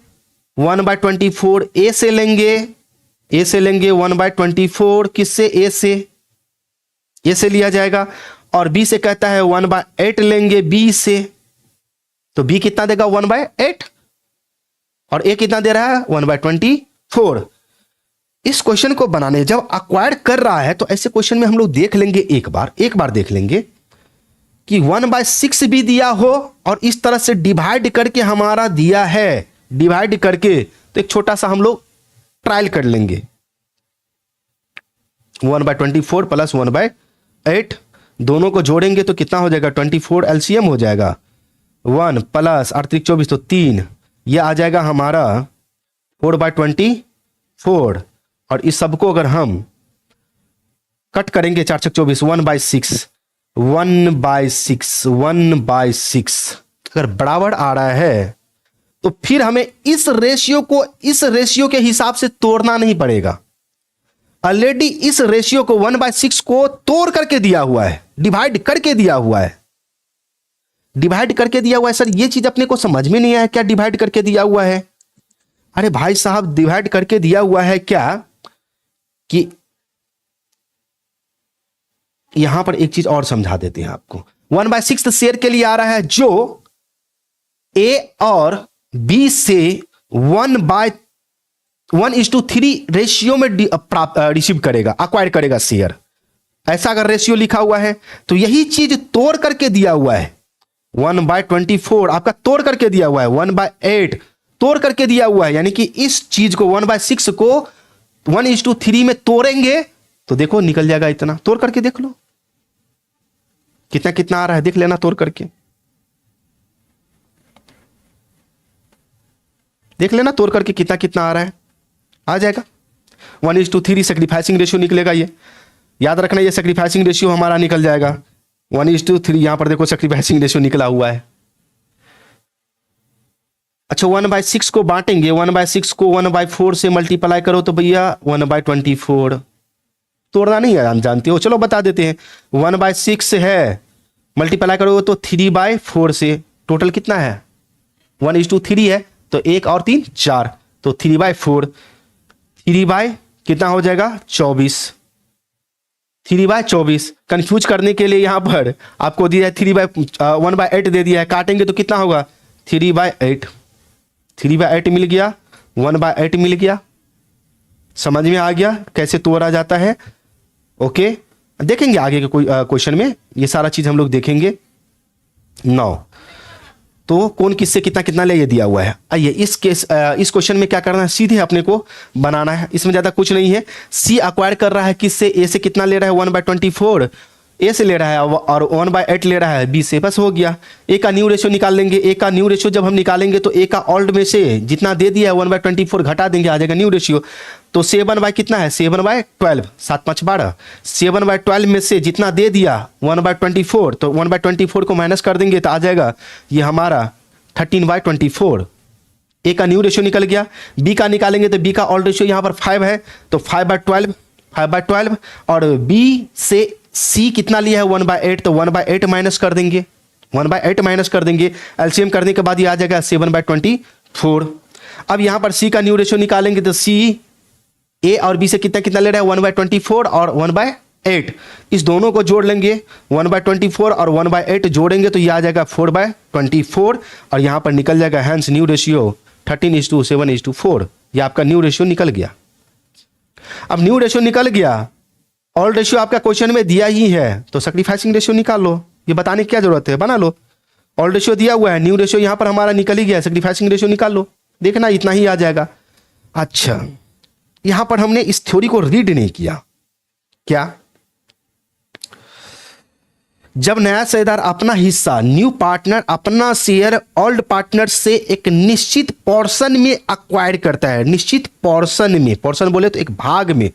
1/24 ए से लेंगे, ए से लेंगे 1/24, किससे? ए से, ए से लिया जाएगा। और बी से कहता है 1/8 लेंगे बी से, तो बी कितना देगा? 1/8। और ए कितना दे रहा है? 1/24। इस क्वेश्चन को बनाने जब अक्वायर कर रहा है तो ऐसे क्वेश्चन में हम लोग देख लेंगे एक बार देख लेंगे कि 1/6 भी दिया हो और इस तरह से डिवाइड करके हमारा दिया है, डिवाइड करके, तो एक छोटा सा हम लोग ट्रायल कर लेंगे। 1/24 प्लस 1/8 दोनों को जोड़ेंगे तो कितना हो जाएगा? 24 एलसीएम हो जाएगा। 1 प्लस 38 24 तो 3, यह आ जाएगा हमारा 4/24। और इस सबको अगर हम कट करेंगे 4 6 24, 1/6 अगर बराबर आ रहा है तो फिर हमें इस रेशियो के हिसाब से तोड़ना नहीं पड़ेगा। ऑलरेडी इस रेशियो को 1/6 को तोड़ करके दिया हुआ है, डिवाइड करके दिया हुआ है, डिवाइड करके दिया हुआ है। सर ये चीज अपने को समझ में नहीं आया, क्या डिवाइड करके दिया हुआ है? अरे भाई साहब, डिवाइड करके दिया हुआ है क्या कि यहां पर एक चीज और समझा देते हैं आपको। 1/6 शेयर के लिए आ रहा है जो ए और बी से 1/1:3 रेशियो में रिसीव करेगा, अक्वायर करेगा शेयर। ऐसा अगर रेशियो लिखा हुआ है तो यही चीज तोड़ करके दिया हुआ है। 1/24 आपका तोड़ करके दिया हुआ है, 1/8 तोड़ करके दिया हुआ है, यानी कि इस चीज को 1/6 को 1:3 में तोड़ेंगे तो देखो निकल जाएगा इतना। तोड़ करके देख लो कितना कितना आ रहा है, देख लेना तोड़ करके, देख लेना तोड़ करके कितना कितना आ रहा है, आ जाएगा। 1:3 सैक्रिफाइसिंग रेशियो निकलेगा, ये याद रखना, ये सैक्रिफाइसिंग रेशियो हमारा निकल जाएगा 1:3। यहां पर देखो सैक्रिफाइसिंग रेशियो निकला हुआ है। अच्छा 1/6 को बांटेंगे, 1/6 को 1/4 से मल्टीप्लाई करो तो भैया 1/24। तोड़ना नहीं है, हम जानते हो, चलो बता देते हैं। 1/6 है, मल्टीप्लाई करोगे तो 3/4 से, टोटल कितना है? 1:3 है तो 1 और 3 4, तो 3/4, 3 कितना हो जाएगा? 24, 3/24। कंफ्यूज करने के लिए यहां पर आपको दिया है 1/8 दे दिया है, काटेंगे तो कितना होगा? 3/8, 3/8 मिल गया, 1/8 मिल गया। समझ में आ गया कैसे तोड़ा जाता है? ओके, देखेंगे आगे के कोई क्वेश्चन में ये सारा चीज हम लोग देखेंगे। 9 तो कौन किससे कितना कितना ले, ये दिया हुआ है। आइए इस क्वेश्चन में क्या करना है, सीधे अपने को बनाना है, इसमें ज्यादा कुछ नहीं है। सी अक्वायर कर रहा है किससे? ए से कितना ले रहा है? 1/24 ए से ले रहा है और 1/8 ले रहा है बी से, बस हो गया। ए का न्यू रेशियो निकाल लेंगे। ए का न्यू रेशियो जब हम निकालेंगे तो ए का ओल्ड में से जितना दे दिया है 1/24 घटा देंगे, आ जाएगा न्यू रेशियो। तो 7 कितना है? 7/12, 7 5 12। 7/12 में से जितना दे दिया 1/24, तो 1/24 को माइनस कर देंगे तो आ जाएगा ये हमारा 13/24। ए का न्यू रेशियो निकल गया। बी का निकालेंगे तो बी का ओल्ड रेशियो यहाँ पर 5 है, तो 5/12 और बी से सी कितना लिया है? 1/8, तो 1/8 माइनस कर देंगे, 1/8 माइनस कर देंगे। एलसीएम करने के बाद ये आ जाएगा 7/24। अब यहां पर सी का न्यू रेशियो निकालेंगे तो सी ए और बी से कितना कितना ले रहा है? 1/24 और 1/8, इस दोनों को जोड़ लेंगे। 1/24 और 1/8 जोड़ेंगे तो ये आ जाएगा 4/24 और यहां पर निकल जाएगा हैंस न्यू रेशियो 13:7:4। ये आपका न्यू रेशियो निकल गया। अब न्यू रेशियो निकल गया, ओल्ड रेशियो आपका क्वेश्चन में दिया ही है, तो सैक्रिफाइसिंग रेशियो निकाल लो, ये बताने की क्या जरूरत है, बना लो। ओल्ड रेशियो दिया हुआ है, न्यू रेशियो यहां पर हमारा निकल ही गया, सैक्रिफाइसिंग रेशियो निकाल लो, देखना इतना ही आ जाएगा। अच्छा यहां पर हमने इस थ्योरी को रीड नहीं किया, क्या? जब नया शेयरदार अपना हिस्सा, न्यू पार्टनर अपना शेयर ओल्ड पार्टनर से एक निश्चित पोर्शन में अक्वायर करता है, निश्चित पोर्शन में, पोर्शन बोले तो एक भाग में,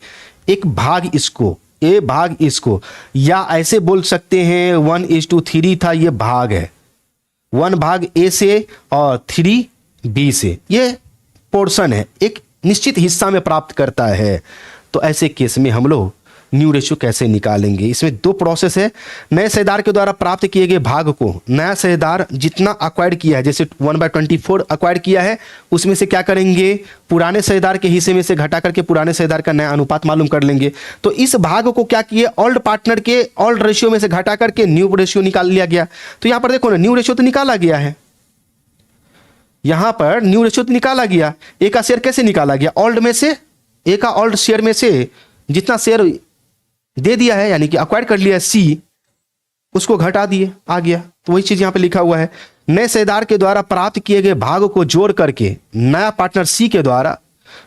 एक भाग इसको, ए भाग इसको, या ऐसे बोल सकते हैं 1:3 था, ये भाग है, 1 भाग ए से और 3 बी से, ये पोर्शन है, एक निश्चित हिस्सा में प्राप्त करता है। तो ऐसे केस में हम लोग न्यू रेशियो कैसे निकालेंगे। इसमें दो प्रोसेस है। नए शेयरदार के द्वारा प्राप्त किए गए भाग को नया शेयरदार जितना अक्वायर्ड किया है, जैसे 1/24 अक्वायर्ड किया है, उसमें से क्या करेंगे, पुराने शेयरदार के हिस्से में से घटा करके पुराने शेयरदार का नया अनुपात मालूम कर लेंगे। तो इस भाग को क्या किए, ओल्ड पार्टनर के ओल्ड रेशियो में से घटा करके न्यू रेशियो निकाल लिया गया। तो यहां पर देखो ना, न्यू रेशियो तो निकाला गया है, यहां पर न्यू रेशियो तो निकाला गया। ए का शेयर कैसे निकाला गया, ओल्ड में से, ए का ओल्ड शेयर में से जितना शेयर दे दिया है, यानी कि अक्वायर कर लिया है सी, उसको घटा दिए, आ गया। तो वही चीज यहां पे लिखा हुआ है, नए शेयरदार के द्वारा प्राप्त किए गए भाग को जोड़ करके नया पार्टनर सी के द्वारा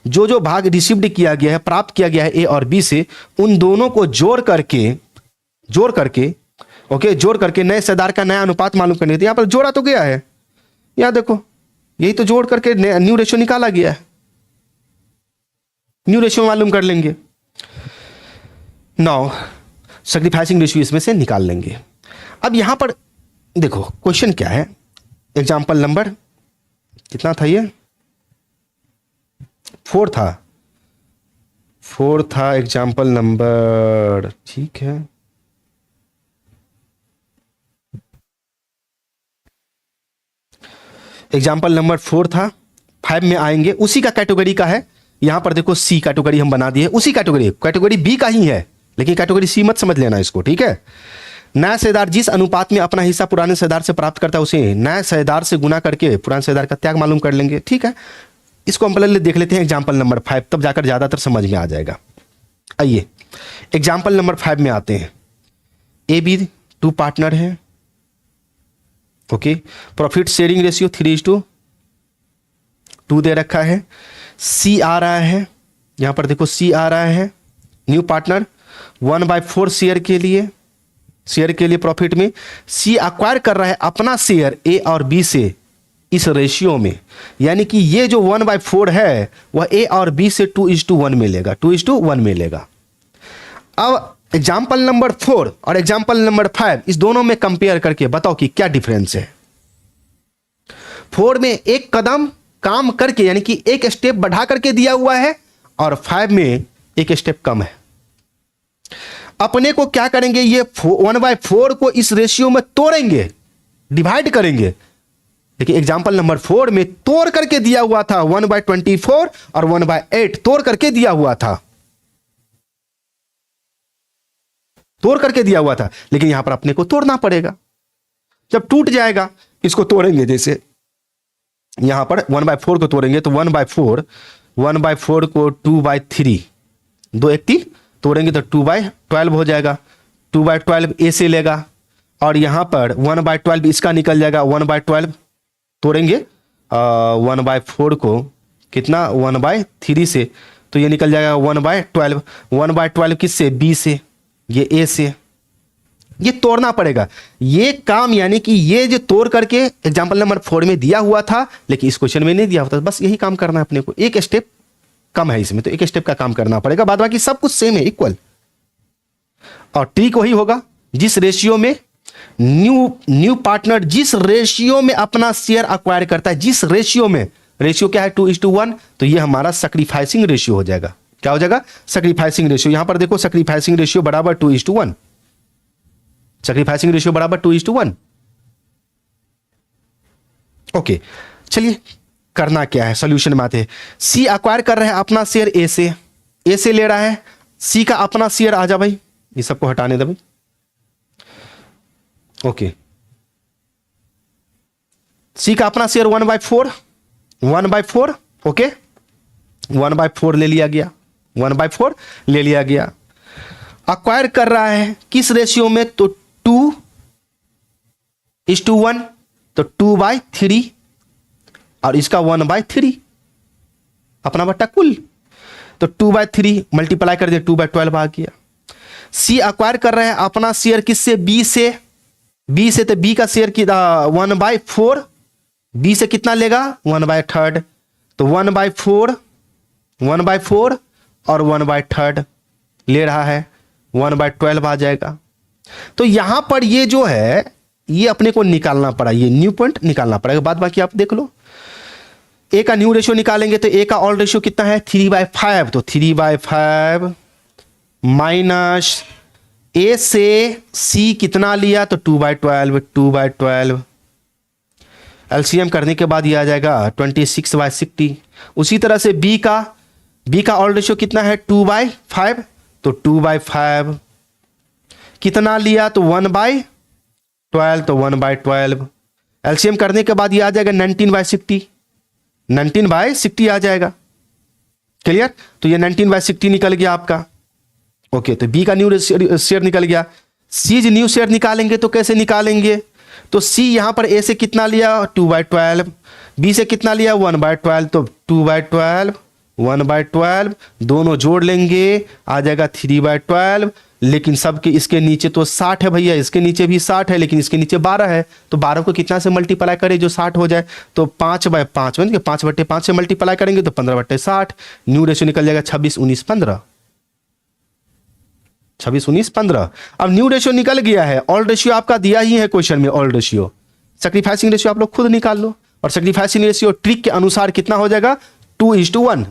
जो जो भाग रिसीव्ड किया गया है, प्राप्त किया गया है ए और बी से, उन दोनों को जोड़ करके जोड़ करके नए शेयरदार का नया अनुपात मालूम करने। यहां पर जोड़ा तो गया है, यहां देखो, यही तो जोड़ करके न्यू रेशियो निकाला गया है, न्यू रेशियो मालूम कर लेंगे। नाउ सैक्रिफाइसिंग रेशियो इसमें से निकाल लेंगे। अब यहां पर देखो क्वेश्चन क्या है, एग्जाम्पल नंबर कितना था, ये 4 था एग्जाम्पल नंबर, ठीक है। एग्जाम्पल नंबर 4 था, 5 में आएंगे, उसी का कैटेगरी का है। यहां पर देखो सी कैटेगरी हम बना दिए, उसी कैटेगरी बी का ही है, लेकिन कैटेगरी सी मत समझ लेना इसको, ठीक है। नया शेयरदार जिस अनुपात में अपना हिस्सा पुराने शेयरदार से प्राप्त करता है, उसे नया शेयरदार से गुना करके पुराने शेयरदार का त्याग मालूम कर लेंगे, ठीक है। इसको हम पहले देख लेते हैं एग्जाम्पल नंबर 5, तब जाकर ज्यादातर समझ में आ जाएगा। आइए एग्जाम्पल नंबर 5 में आते हैं। ए बी 2 पार्टनर है, ओके। प्रॉफिट शेयरिंग रेशियो 3:2 दे रखा है। सी आ रहा है, यहां पर देखो सी आ रहा है, न्यू पार्टनर 1/4 शेयर के लिए प्रॉफिट में सी अक्वायर कर रहा है अपना शेयर ए और बी से इस रेशियो में, यानी कि ये जो 1/4 है वह ए और बी से 2:1 मिलेगा, 2:1 मिलेगा। अब एग्जाम्पल नंबर 4 और एग्जाम्पल नंबर 5 इस दोनों में कंपेयर करके बताओ कि क्या डिफरेंस है। 4 में एक कदम काम करके, यानी कि एक स्टेप बढ़ा करके दिया हुआ है, और 5 में एक स्टेप कम है। अपने को क्या करेंगे, ये 1/4 को इस रेशियो में तोड़ेंगे, डिवाइड करेंगे। लेकिन एग्जाम्पल नंबर 4 में तोड़ करके दिया हुआ था 1/24 और 1/8 तोड़ करके दिया हुआ था, लेकिन यहां पर अपने को तोड़ना पड़ेगा। जब टूट जाएगा, इसको तोड़ेंगे, जैसे यहां पर 1/4 को तोड़ेंगे तो 1/4 को 2/3, 2 1 3 तोड़ेंगे तो 2/12 हो जाएगा। 2/12 ए से लेगा, और यहां पर 1/12 इसका निकल जाएगा, 1/12 तोड़ेंगे 1/4 को कितना 1/3 से, तो ये निकल जाएगा 1/12। 1/12 किससे, बी से, ये ए से, ये तोड़ना पड़ेगा। ये काम यानी कि ये जो तोड़ करके एग्जाम्पल नंबर 4 में दिया हुआ था, लेकिन इस क्वेश्चन में नहीं दिया होता, बस यही काम करना है अपने को। एक स्टेप कम है इसमें, तो एक स्टेप का काम करना पड़ेगा, बाद बाकी सब कुछ सेम है, इक्वल। और ट्रिक वही होगा, जिस रेशियो में न्यू पार्टनर जिस रेशियो में अपना शेयर अक्वायर करता है, जिस रेशियो में, रेशियो क्या है 2:1, तो ये हमारा सैक्रिफाइसिंग रेशियो हो जाएगा। क्या हो जाएगा, सैक्रिफाइसिंग रेशियो। यहां पर देखो सैक्रिफाइसिंग रेशियो बराबर 2:1, सैक्रिफाइसिंग रेशियो बराबर 2:1। ओके, चलिए करना क्या है, सॉल्यूशन में आते हैं। सी अक्वायर कर रहा है अपना शेयर ए से ले रहा है, सी का अपना शेयर, आ जा भाई, ये सबको हटाने दे भाई, ओके। सी का अपना शेयर 1/4, ओके, 1/4 ले लिया गया, 1/4 ले लिया गया। अक्वायर कर रहा है किस रेशियो में, तो 2:1, तो 2/3, और इसका 1/3 अपना बट्टा कुल, तो 2/3 मल्टीप्लाई कर दिया, 2/12 आ गया। सी अक्वायर कर रहा है अपना शेयर किससे, बी से, तो बी का शेयर की 1/4, बी से कितना लेगा 1/3, तो 1/4 और 1/3 ले रहा है, 1/12 आ जाएगा। तो यहां पर ये जो है, ये अपने को निकालना पड़ा, ये न्यू पॉइंट निकालना पड़ेगा। बाद बाकी आप देख लो, ए का न्यू रेशियो निकालेंगे तो ए का ऑल्ड रेशियो कितना है 3/5, तो 3/5 माइनस ए से सी कितना लिया तो 2/12, 2/12 एलसीएम करने के बाद ये आ जाएगा 26/60। उसी तरह से बी का ऑल रेशियो कितना है 2/5, तो 2/5 कितना लिया तो 1/12, तो 1/12 एलसीएम करने के बाद ये आ जाएगा 19/60, 19/60 आ जाएगा। क्लियर? तो ये 19/60 निकल गया आपका। ओके, तो बी का न्यू शेयर निकल गया। सी न्यू शेयर निकालेंगे तो कैसे निकालेंगे? तो सी यहां पर ए से कितना लिया 2/12, बी से कितना लिया 1/12, तो 2/12 1/12 दोनों जोड़ लेंगे आ जाएगा 3/12। लेकिन सबके इसके नीचे तो 60 है भैया, इसके नीचे भी 60 है, लेकिन इसके नीचे 12 है। तो 12 को कितना से मल्टीप्लाई करें जो 60 हो जाए? तो 5/5 बन गया, 5/5 से मल्टीप्लाई करेंगे तो 15/60। न्यू रेशियो निकल जाएगा 26, 19, 15। 26, 19, 15। अब न्यू रेशियो निकल गया है। ऑल्ड रेशियो आपका दिया ही है क्वेश्चन में, ऑल्ड रेशियो। सैक्रिफाइसिंग रेशियो आप लोग खुद निकाल लो। और सैक्रिफाइसिंग रेशियो ट्रिक के अनुसार कितना हो जाएगा 2:1।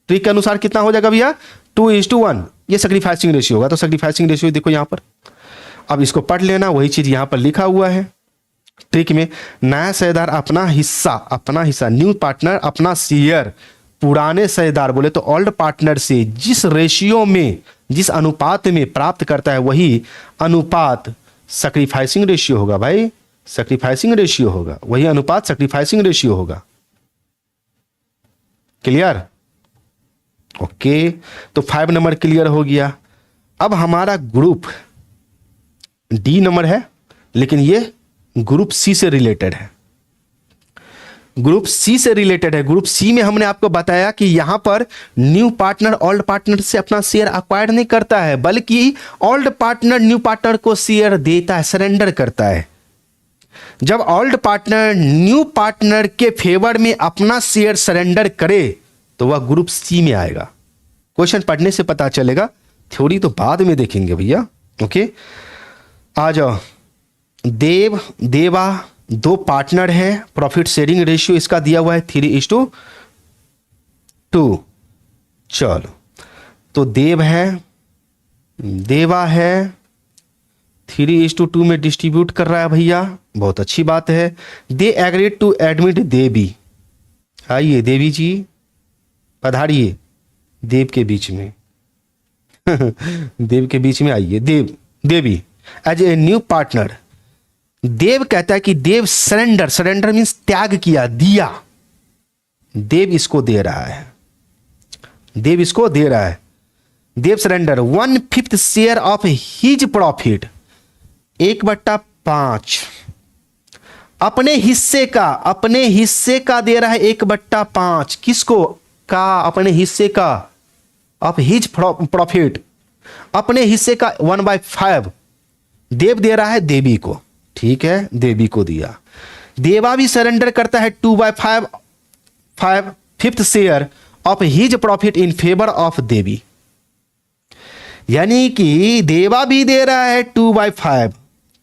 ट्रिक के अनुसार कितना हो जाएगा भैया 2:1। ये सैक्रिफाइसिंग रेशियो होगा। तो सैक्रिफाइसिंग रेशियो देखो यहां पर, अब इसको पढ़ लेना, वही चीज यहां पर लिखा हुआ है ट्रिक में। नया शेयरदार अपना हिस्सा न्यू पार्टनर अपना शेयर पुराने शेयरदार बोले तो ओल्ड पार्टनर से जिस रेशियो में, जिस अनुपात में प्राप्त करता है वही अनुपात सैक्रिफाइसिंग रेशियो होगा भाई। सैक्रिफाइसिंग रेशियो होगा, वही अनुपात सैक्रिफाइसिंग रेशियो होगा। क्लियर? ओके, तो 5 नंबर क्लियर हो गया। अब हमारा ग्रुप डी नंबर है, लेकिन ये ग्रुप सी से रिलेटेड है। ग्रुप सी से रिलेटेड है। ग्रुप सी में हमने आपको बताया कि यहां पर न्यू पार्टनर ओल्ड पार्टनर से अपना शेयर अक्वायर नहीं करता है, बल्कि ओल्ड पार्टनर न्यू पार्टनर को शेयर देता है, सरेंडर करता है। जब ओल्ड पार्टनर न्यू पार्टनर के फेवर में अपना शेयर सरेंडर करे तो वह ग्रुप सी में आएगा। क्वेश्चन पढ़ने से पता चलेगा, थ्योरी तो बाद में देखेंगे भैया। ओके, आ जाओ। देवा 2 पार्टनर है, प्रॉफिट शेयरिंग रेशियो इसका दिया हुआ है 3:2। चलो, तो देवा है 3:2 में डिस्ट्रीब्यूट कर रहा है भैया, बहुत अच्छी बात है। दे एग्रीड टू एडमिट देवी। आइए देवी जी पधारिए देव के बीच में देव के बीच में आइए। देवी एज ए न्यू पार्टनर। देव कहता है कि देव सरेंडर मीन्स त्याग किया, दिया। देव इसको दे रहा है, Dev surrender 1/5 share of his profit, 1/5 अपने हिस्से का दे रहा है 1/5। किसको? अपने हिस्से का, ऑफ हिज प्रॉफिट, अपने हिस्से का 1/5 देव दे रहा है देवी को। ठीक है, देवी को दिया। देवा भी सरेंडर करता है 2/5 share of his profit in favour of Devi. यानी कि देवा भी दे रहा है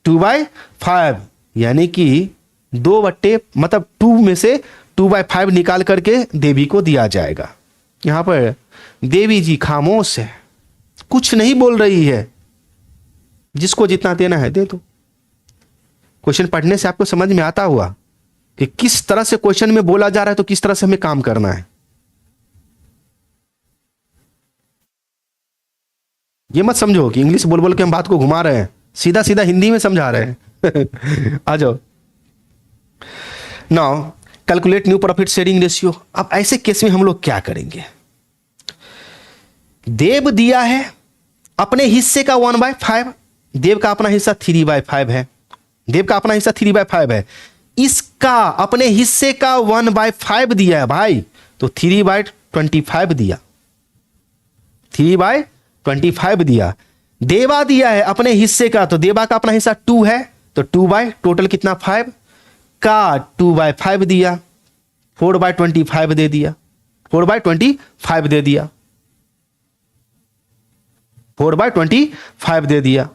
2/5 यानी कि 2 में से 2/5 निकाल करके देवी को दिया जाएगा। यहां पर देवी जी खामोश है, कुछ नहीं बोल रही है। जिसको जितना देना है दे दो। क्वेश्चन पढ़ने से आपको समझ में आता हुआ कि किस तरह से क्वेश्चन में बोला जा रहा है, तो किस तरह से हमें काम करना है। ये मत समझो कि इंग्लिश बोल बोल के हम बात को घुमा रहे हैं, सीधा सीधा हिंदी में समझा रहे हैं आ जाओ। Now calculate new profit sharing ratio. अब ऐसे केस में हम लोग क्या करेंगे? देव दिया है अपने हिस्से का 1/5, देव का अपना हिस्सा 3/5 है, इसका अपने हिस्से का 1/5 दिया है भाई, तो 3/25 दिया, 3/25 दिया। देवा दिया है अपने हिस्से का, तो देवा का अपना हिस्सा 2 है, तो 2 टोटल कितना 5 का 2/5 दिया, 4/25 दे दिया, 4/25 दे दिया, 4/25 दे दिया।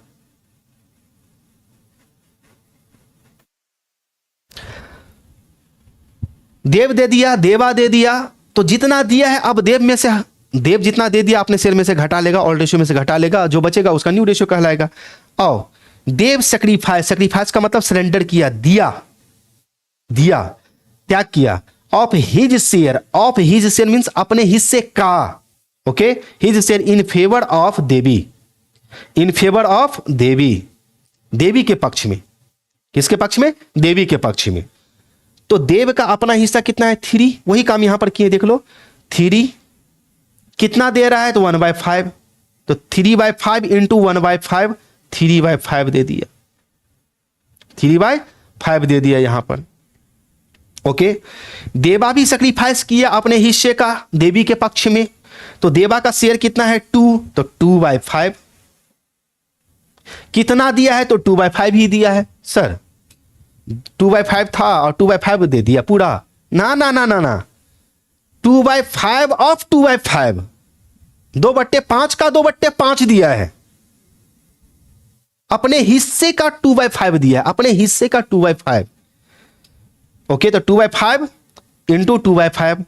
देव दे दिया, देवा दे दिया, तो जितना दिया है अब देव में से देव जितना दे दिया अपने शेयर में से घटा लेगा, ओल्ड रेशियो में से घटा लेगा, जो बचेगा उसका न्यू रेशियो कहलाएगा। और देव सेक्रीफाइस का मतलब सरेंडर किया, दिया, त्याग किया। ऑफ हिज शेयर मीन्स अपने हिस्से का, okay, his share in favour of Devi के पक्ष में। किसके पक्ष में? देवी के पक्ष में। तो देव का अपना हिस्सा कितना है? 3। वही काम यहां पर किए, देख लो। 3 कितना दे रहा है? तो 1/5। तो 3/5 इंटू 1/5, 3/5 दे दिया, 3/5 दे दिया यहां पर। ओके, देवा भी सैक्रिफाइस किया अपने हिस्से का देवी के पक्ष में। तो देवा का शेयर कितना है? 2, तो 2/5। कितना दिया है? तो 2/5 ही दिया है। सर 2/5 था और 2/5 दे दिया पूरा? ना, 2/5 ऑफ 2/5, 2/5 का 2/5 दिया है, अपने हिस्से का 2/5 दिया है, अपने हिस्से का 2/5। ओके, तो 2/5 इंटू 2/5,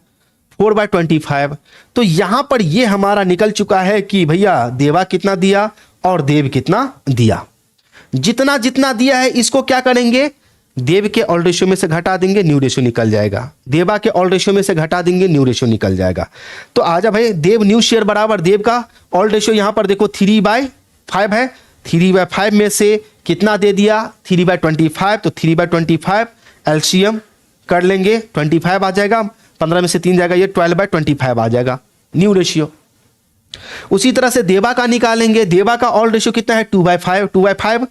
4/25। तो यहां पर ये हमारा निकल चुका है कि भैया देवा कितना दिया और देव कितना दिया। जितना जितना दिया है इसको क्या करेंगे? देव के ओल्ड रेशियो में से घटा देंगे, न्यू रेशियो निकल जाएगा। देवा के ओल्ड रेशियो में से घटा देंगे, न्यू रेशियो निकल जाएगा। तो आजा भाई, देव न्यू शेयर बराबर देव का ओल्ड रेशियो, यहां पर देखो 3/5 है। 3/5 में से कितना दे दिया? 3/25। तो 3/25 एलसीएम कर लेंगे, 25 आ जाएगा, 15 में से 3 जाएगा, ये 12/25 आ जाएगा न्यू रेशियो। उसी तरह से देवा का निकालेंगे। देवा का ओल्ड रेशियो कितना है? 2/5, 2/5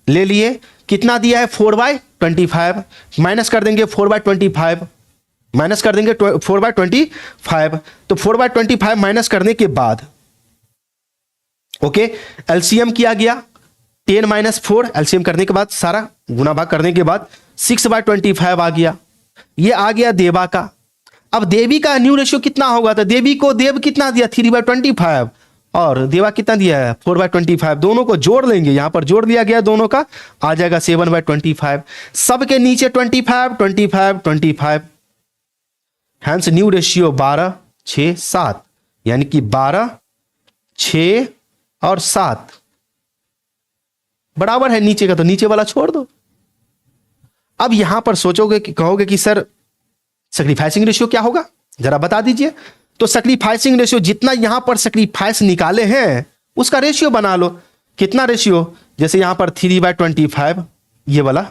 ले लिए। कितना दिया है? 4/25। माइनस कर देंगे 4/25, माइनस कर देंगे 4/25। तो 4/25 माइनस करने के बाद ओके एलसीएम किया गया, 10 - 4 एलसीएम करने के बाद, सारा गुना भाग करने के बाद 6/25 आ गया। ये आ गया देवा का। अब देवी का न्यू रेशियो कितना होगा? तो देवी को देव कितना दिया? 3/25 और देवा कितना दिया है? 4/25। दोनों को जोड़ लेंगे, यहां पर जोड़ दिया गया दोनों का, आ जाएगा 7/25। सबके नीचे 25, 25, 25। हैंस न्यू रेशियो 12, 6, 7, यानी कि 12, 6 और 7 बराबर है नीचे का, तो नीचे वाला छोड़ दो। अब यहां पर सोचोगे कि कहोगे कि सर सैक्रिफाइसिंग रेशियो क्या होगा, जरा बता दीजिए। तो सैक्रिफाइसिंग रेशियो, जितना यहां पर सैक्रिफाइस निकाले हैं उसका रेशियो बना लो। कितना रेशियो? जैसे यहां पर 3/25, ये वाला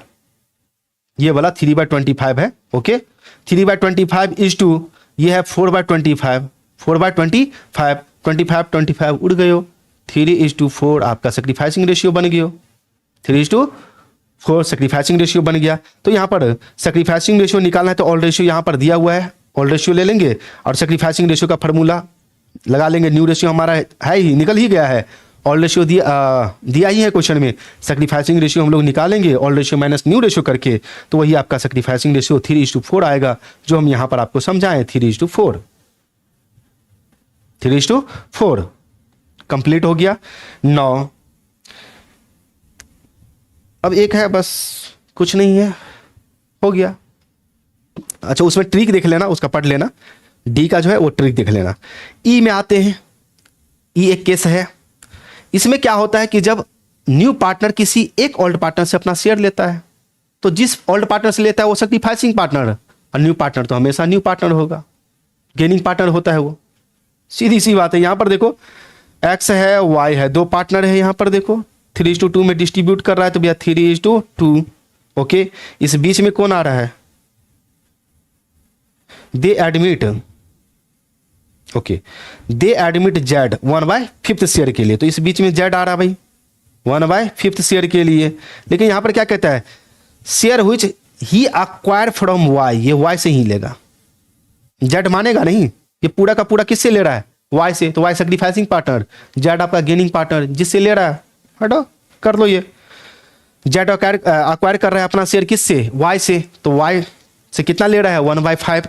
3/25 है। ओके, 3/25 इज टू ये है 4/25, 4/25, 25, 25 उड़ गए हो, 3:4 आपका सैक्रिफाइसिंग रेशियो बन गया, 3:4 सैक्रिफाइसिंग रेशियो बन गया। तो यहां पर सैक्रिफाइसिंग रेशियो निकालना है तो ओल्ड रेशियो यहां पर दिया हुआ है, ओल्ड रेशियो ले लेंगे और सैक्रिफाइसिंग रेशियो का फॉर्मूला लगा लेंगे। न्यू रेशियो हमारा है ही, निकल ही गया है, ओल्ड रेशियो दिया ही है क्वेश्चन में। सैक्रिफाइसिंग रेशियो हम लोग निकालेंगे old ratio minus new ratio करके, तो वही आपका सैक्रिफाइसिंग रेशियो 3:4 आएगा, जो हम यहां पर आपको समझाएं। 3:4 कंप्लीट हो गया। 9 अब एक है, बस कुछ नहीं है, हो गया। अच्छा, उसमें ट्रिक देख लेना, उसका पढ़ लेना, डी का जो है वो ट्रिक देख लेना। ई में आते हैं। ई एक केस है। इसमें क्या होता है कि जब न्यू पार्टनर किसी एक ओल्ड पार्टनर से अपना शेयर लेता है, तो जिस ओल्ड पार्टनर से लेता है वो सैक्रिफाइसिंग पार्टनर, और न्यू पार्टनर तो हमेशा न्यू पार्टनर होगा, गेनिंग पार्टनर होता है वो। सीधी सी बात है। यहां पर देखो एक्स है, वाई है, दो पार्टनर है। यहां पर देखो 3:2 में डिस्ट्रीब्यूट कर रहा है, तो भैया 3:2। ओके, इस बीच में कौन आ रहा है? दे एडमिट, ओके, दे एडमिट जेड 1/5 शेयर के लिए, तो इस बीच में जेड आ रहा है भाई 1/5 शेयर के लिए। लेकिन यहां पर क्या कहता है? Share which he acquire from Y, ये वाई से ही लेगा, जेड मानेगा नहीं। ये पूरा का पूरा किससे ले रहा है? वाई से। तो वाई सैक्रिफाइसिंग पार्टनर, जेड आपका गेनिंग पार्टनर, जिससे ले रहा है, हटो कर लो। ये जेड अक्वायर कर रहा है अपना शेयर किससे? वाई से। तो वाई से कितना ले रहा है? 1/5।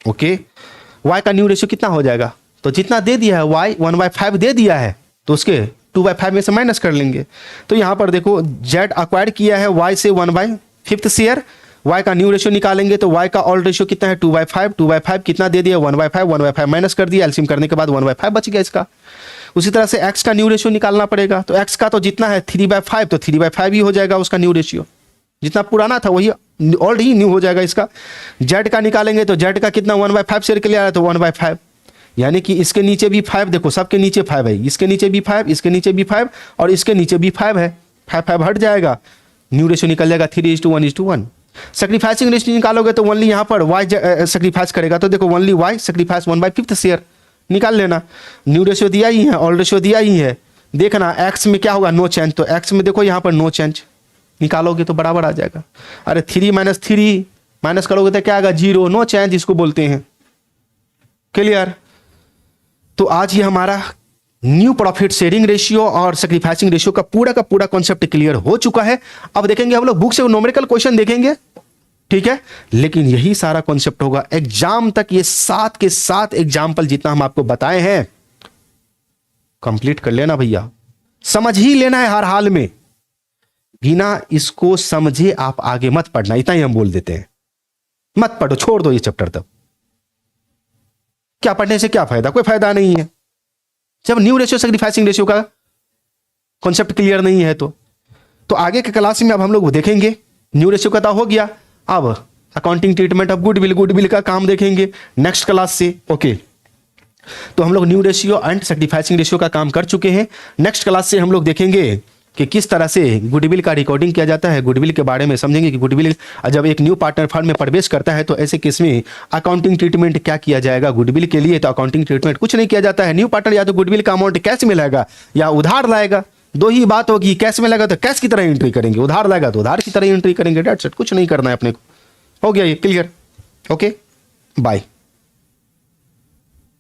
ओके, वाई का न्यू रेशियो कितना हो जाएगा? तो जितना दे दिया है वाई 1/5 दे दिया है, तो उसके 2/5 में से माइनस कर लेंगे। तो यहां पर देखो जेड अक्वायर किया है वाई से 1/5 शेयर, y का न्यू रेशियो निकालेंगे तो y का ओल्ड रेशियो कितना है 2/5, 2/5 कितना दे दिया 1/5, 1/5 माइनस कर दिया, एलसीएम करने के बाद 1/5 बच गया इसका। उसी तरह से x का न्यू रेशियो निकालना पड़ेगा, तो x का तो जितना है 3/5 तो 3/5 ही हो जाएगा उसका न्यू रेशियो, जितना पुराना था वही ओल्ड ही न्यू हो जाएगा इसका। z का निकालेंगे तो z का कितना 1/5 शेयर के लिए आ रहा है तो 1/5, यानी कि इसके नीचे भी 5, देखो सबके नीचे 5 है, इसके नीचे भी 5, इसके नीचे भी 5 और इसके नीचे भी 5 है, 5 हट जाएगा, न्यू रेशियो निकल जाएगा 3:1:1। सेक्रीफाइसिंग रेशियो निकालोगे तो ओनली यहाँ पर y सेक्रीफाइस करेगा, तो देखो ओनली y सेक्रीफाइस 1/5 शेयर निकाल लेना। न्यू रेशियो दिया ही है, ओल्ड रेशियो दिया ही है, देखना x में क्या होगा नो चेंज, तो x में देखो यहाँ पर नो चेंज, निकालोगे तो बराबर आ जाएगा। अरे 3 - 3 माइनस करोगे तो क्या आएगा 0, नो चेंज इसको बोलते हैं। क्लियर? तो आज ये हमारा न्यू प्रॉफिट शेयरिंग रेशियो और सेक्रीफाइसिंग रेशियो का पूरा कॉन्सेप्ट क्लियर हो चुका है। अब देखेंगे हम लोग बुक से न्यूमेरिकल क्वेश्चन देखेंगे, ठीक है, लेकिन यही सारा कॉन्सेप्ट होगा एग्जाम तक। ये 7 के 7 एग्जाम्पल जितना हम आपको बताए हैं कंप्लीट कर लेना भैया, समझ ही लेना है हर हाल में, बिना इसको समझे आप आगे मत पढ़ना, इतना ही हम बोल देते हैं, मत पढ़ो, छोड़ दो ये चैप्टर। तब क्या पढ़ने से क्या फायदा, कोई फायदा नहीं है जब न्यू रेशियो सेक्रीफाइसिंग रेशियो का कॉन्सेप्ट क्लियर नहीं है। तो आगे के क्लास में अब हम लोग देखेंगे, न्यू रेशियो का तो हो गया, अब अकाउंटिंग ट्रीटमेंट ऑफ गुडविल का काम देखेंगे नेक्स्ट क्लास से। ओके, तो हम लोग new ratio and sacrificing ratio का काम कर चुके हैं। नेक्स्ट क्लास से हम लोग देखेंगे कि किस तरह से गुडविल का रिकॉर्डिंग किया जाता है, गुडविल के बारे में समझेंगे कि गुडविल जब एक न्यू पार्टनर फर्म में प्रवेश करता है तो ऐसे केस में अकाउंटिंग ट्रीटमेंट क्या किया जाएगा गुडविल के लिए। तो अकाउंटिंग ट्रीटमेंट कुछ नहीं किया जाता है, न्यू पार्टनर या तो गुडविल का अमाउंट कैश में लाएगा या उधार लाएगा, दो ही बात होगी, कैश में लाएगा तो कैश की तरह एंट्री करेंगे, उधार लाएगा तो उधार की तरह एंट्री करेंगे, डेट्स इट, कुछ नहीं करना है अपने को। हो गया ये क्लियर? Okay, bye.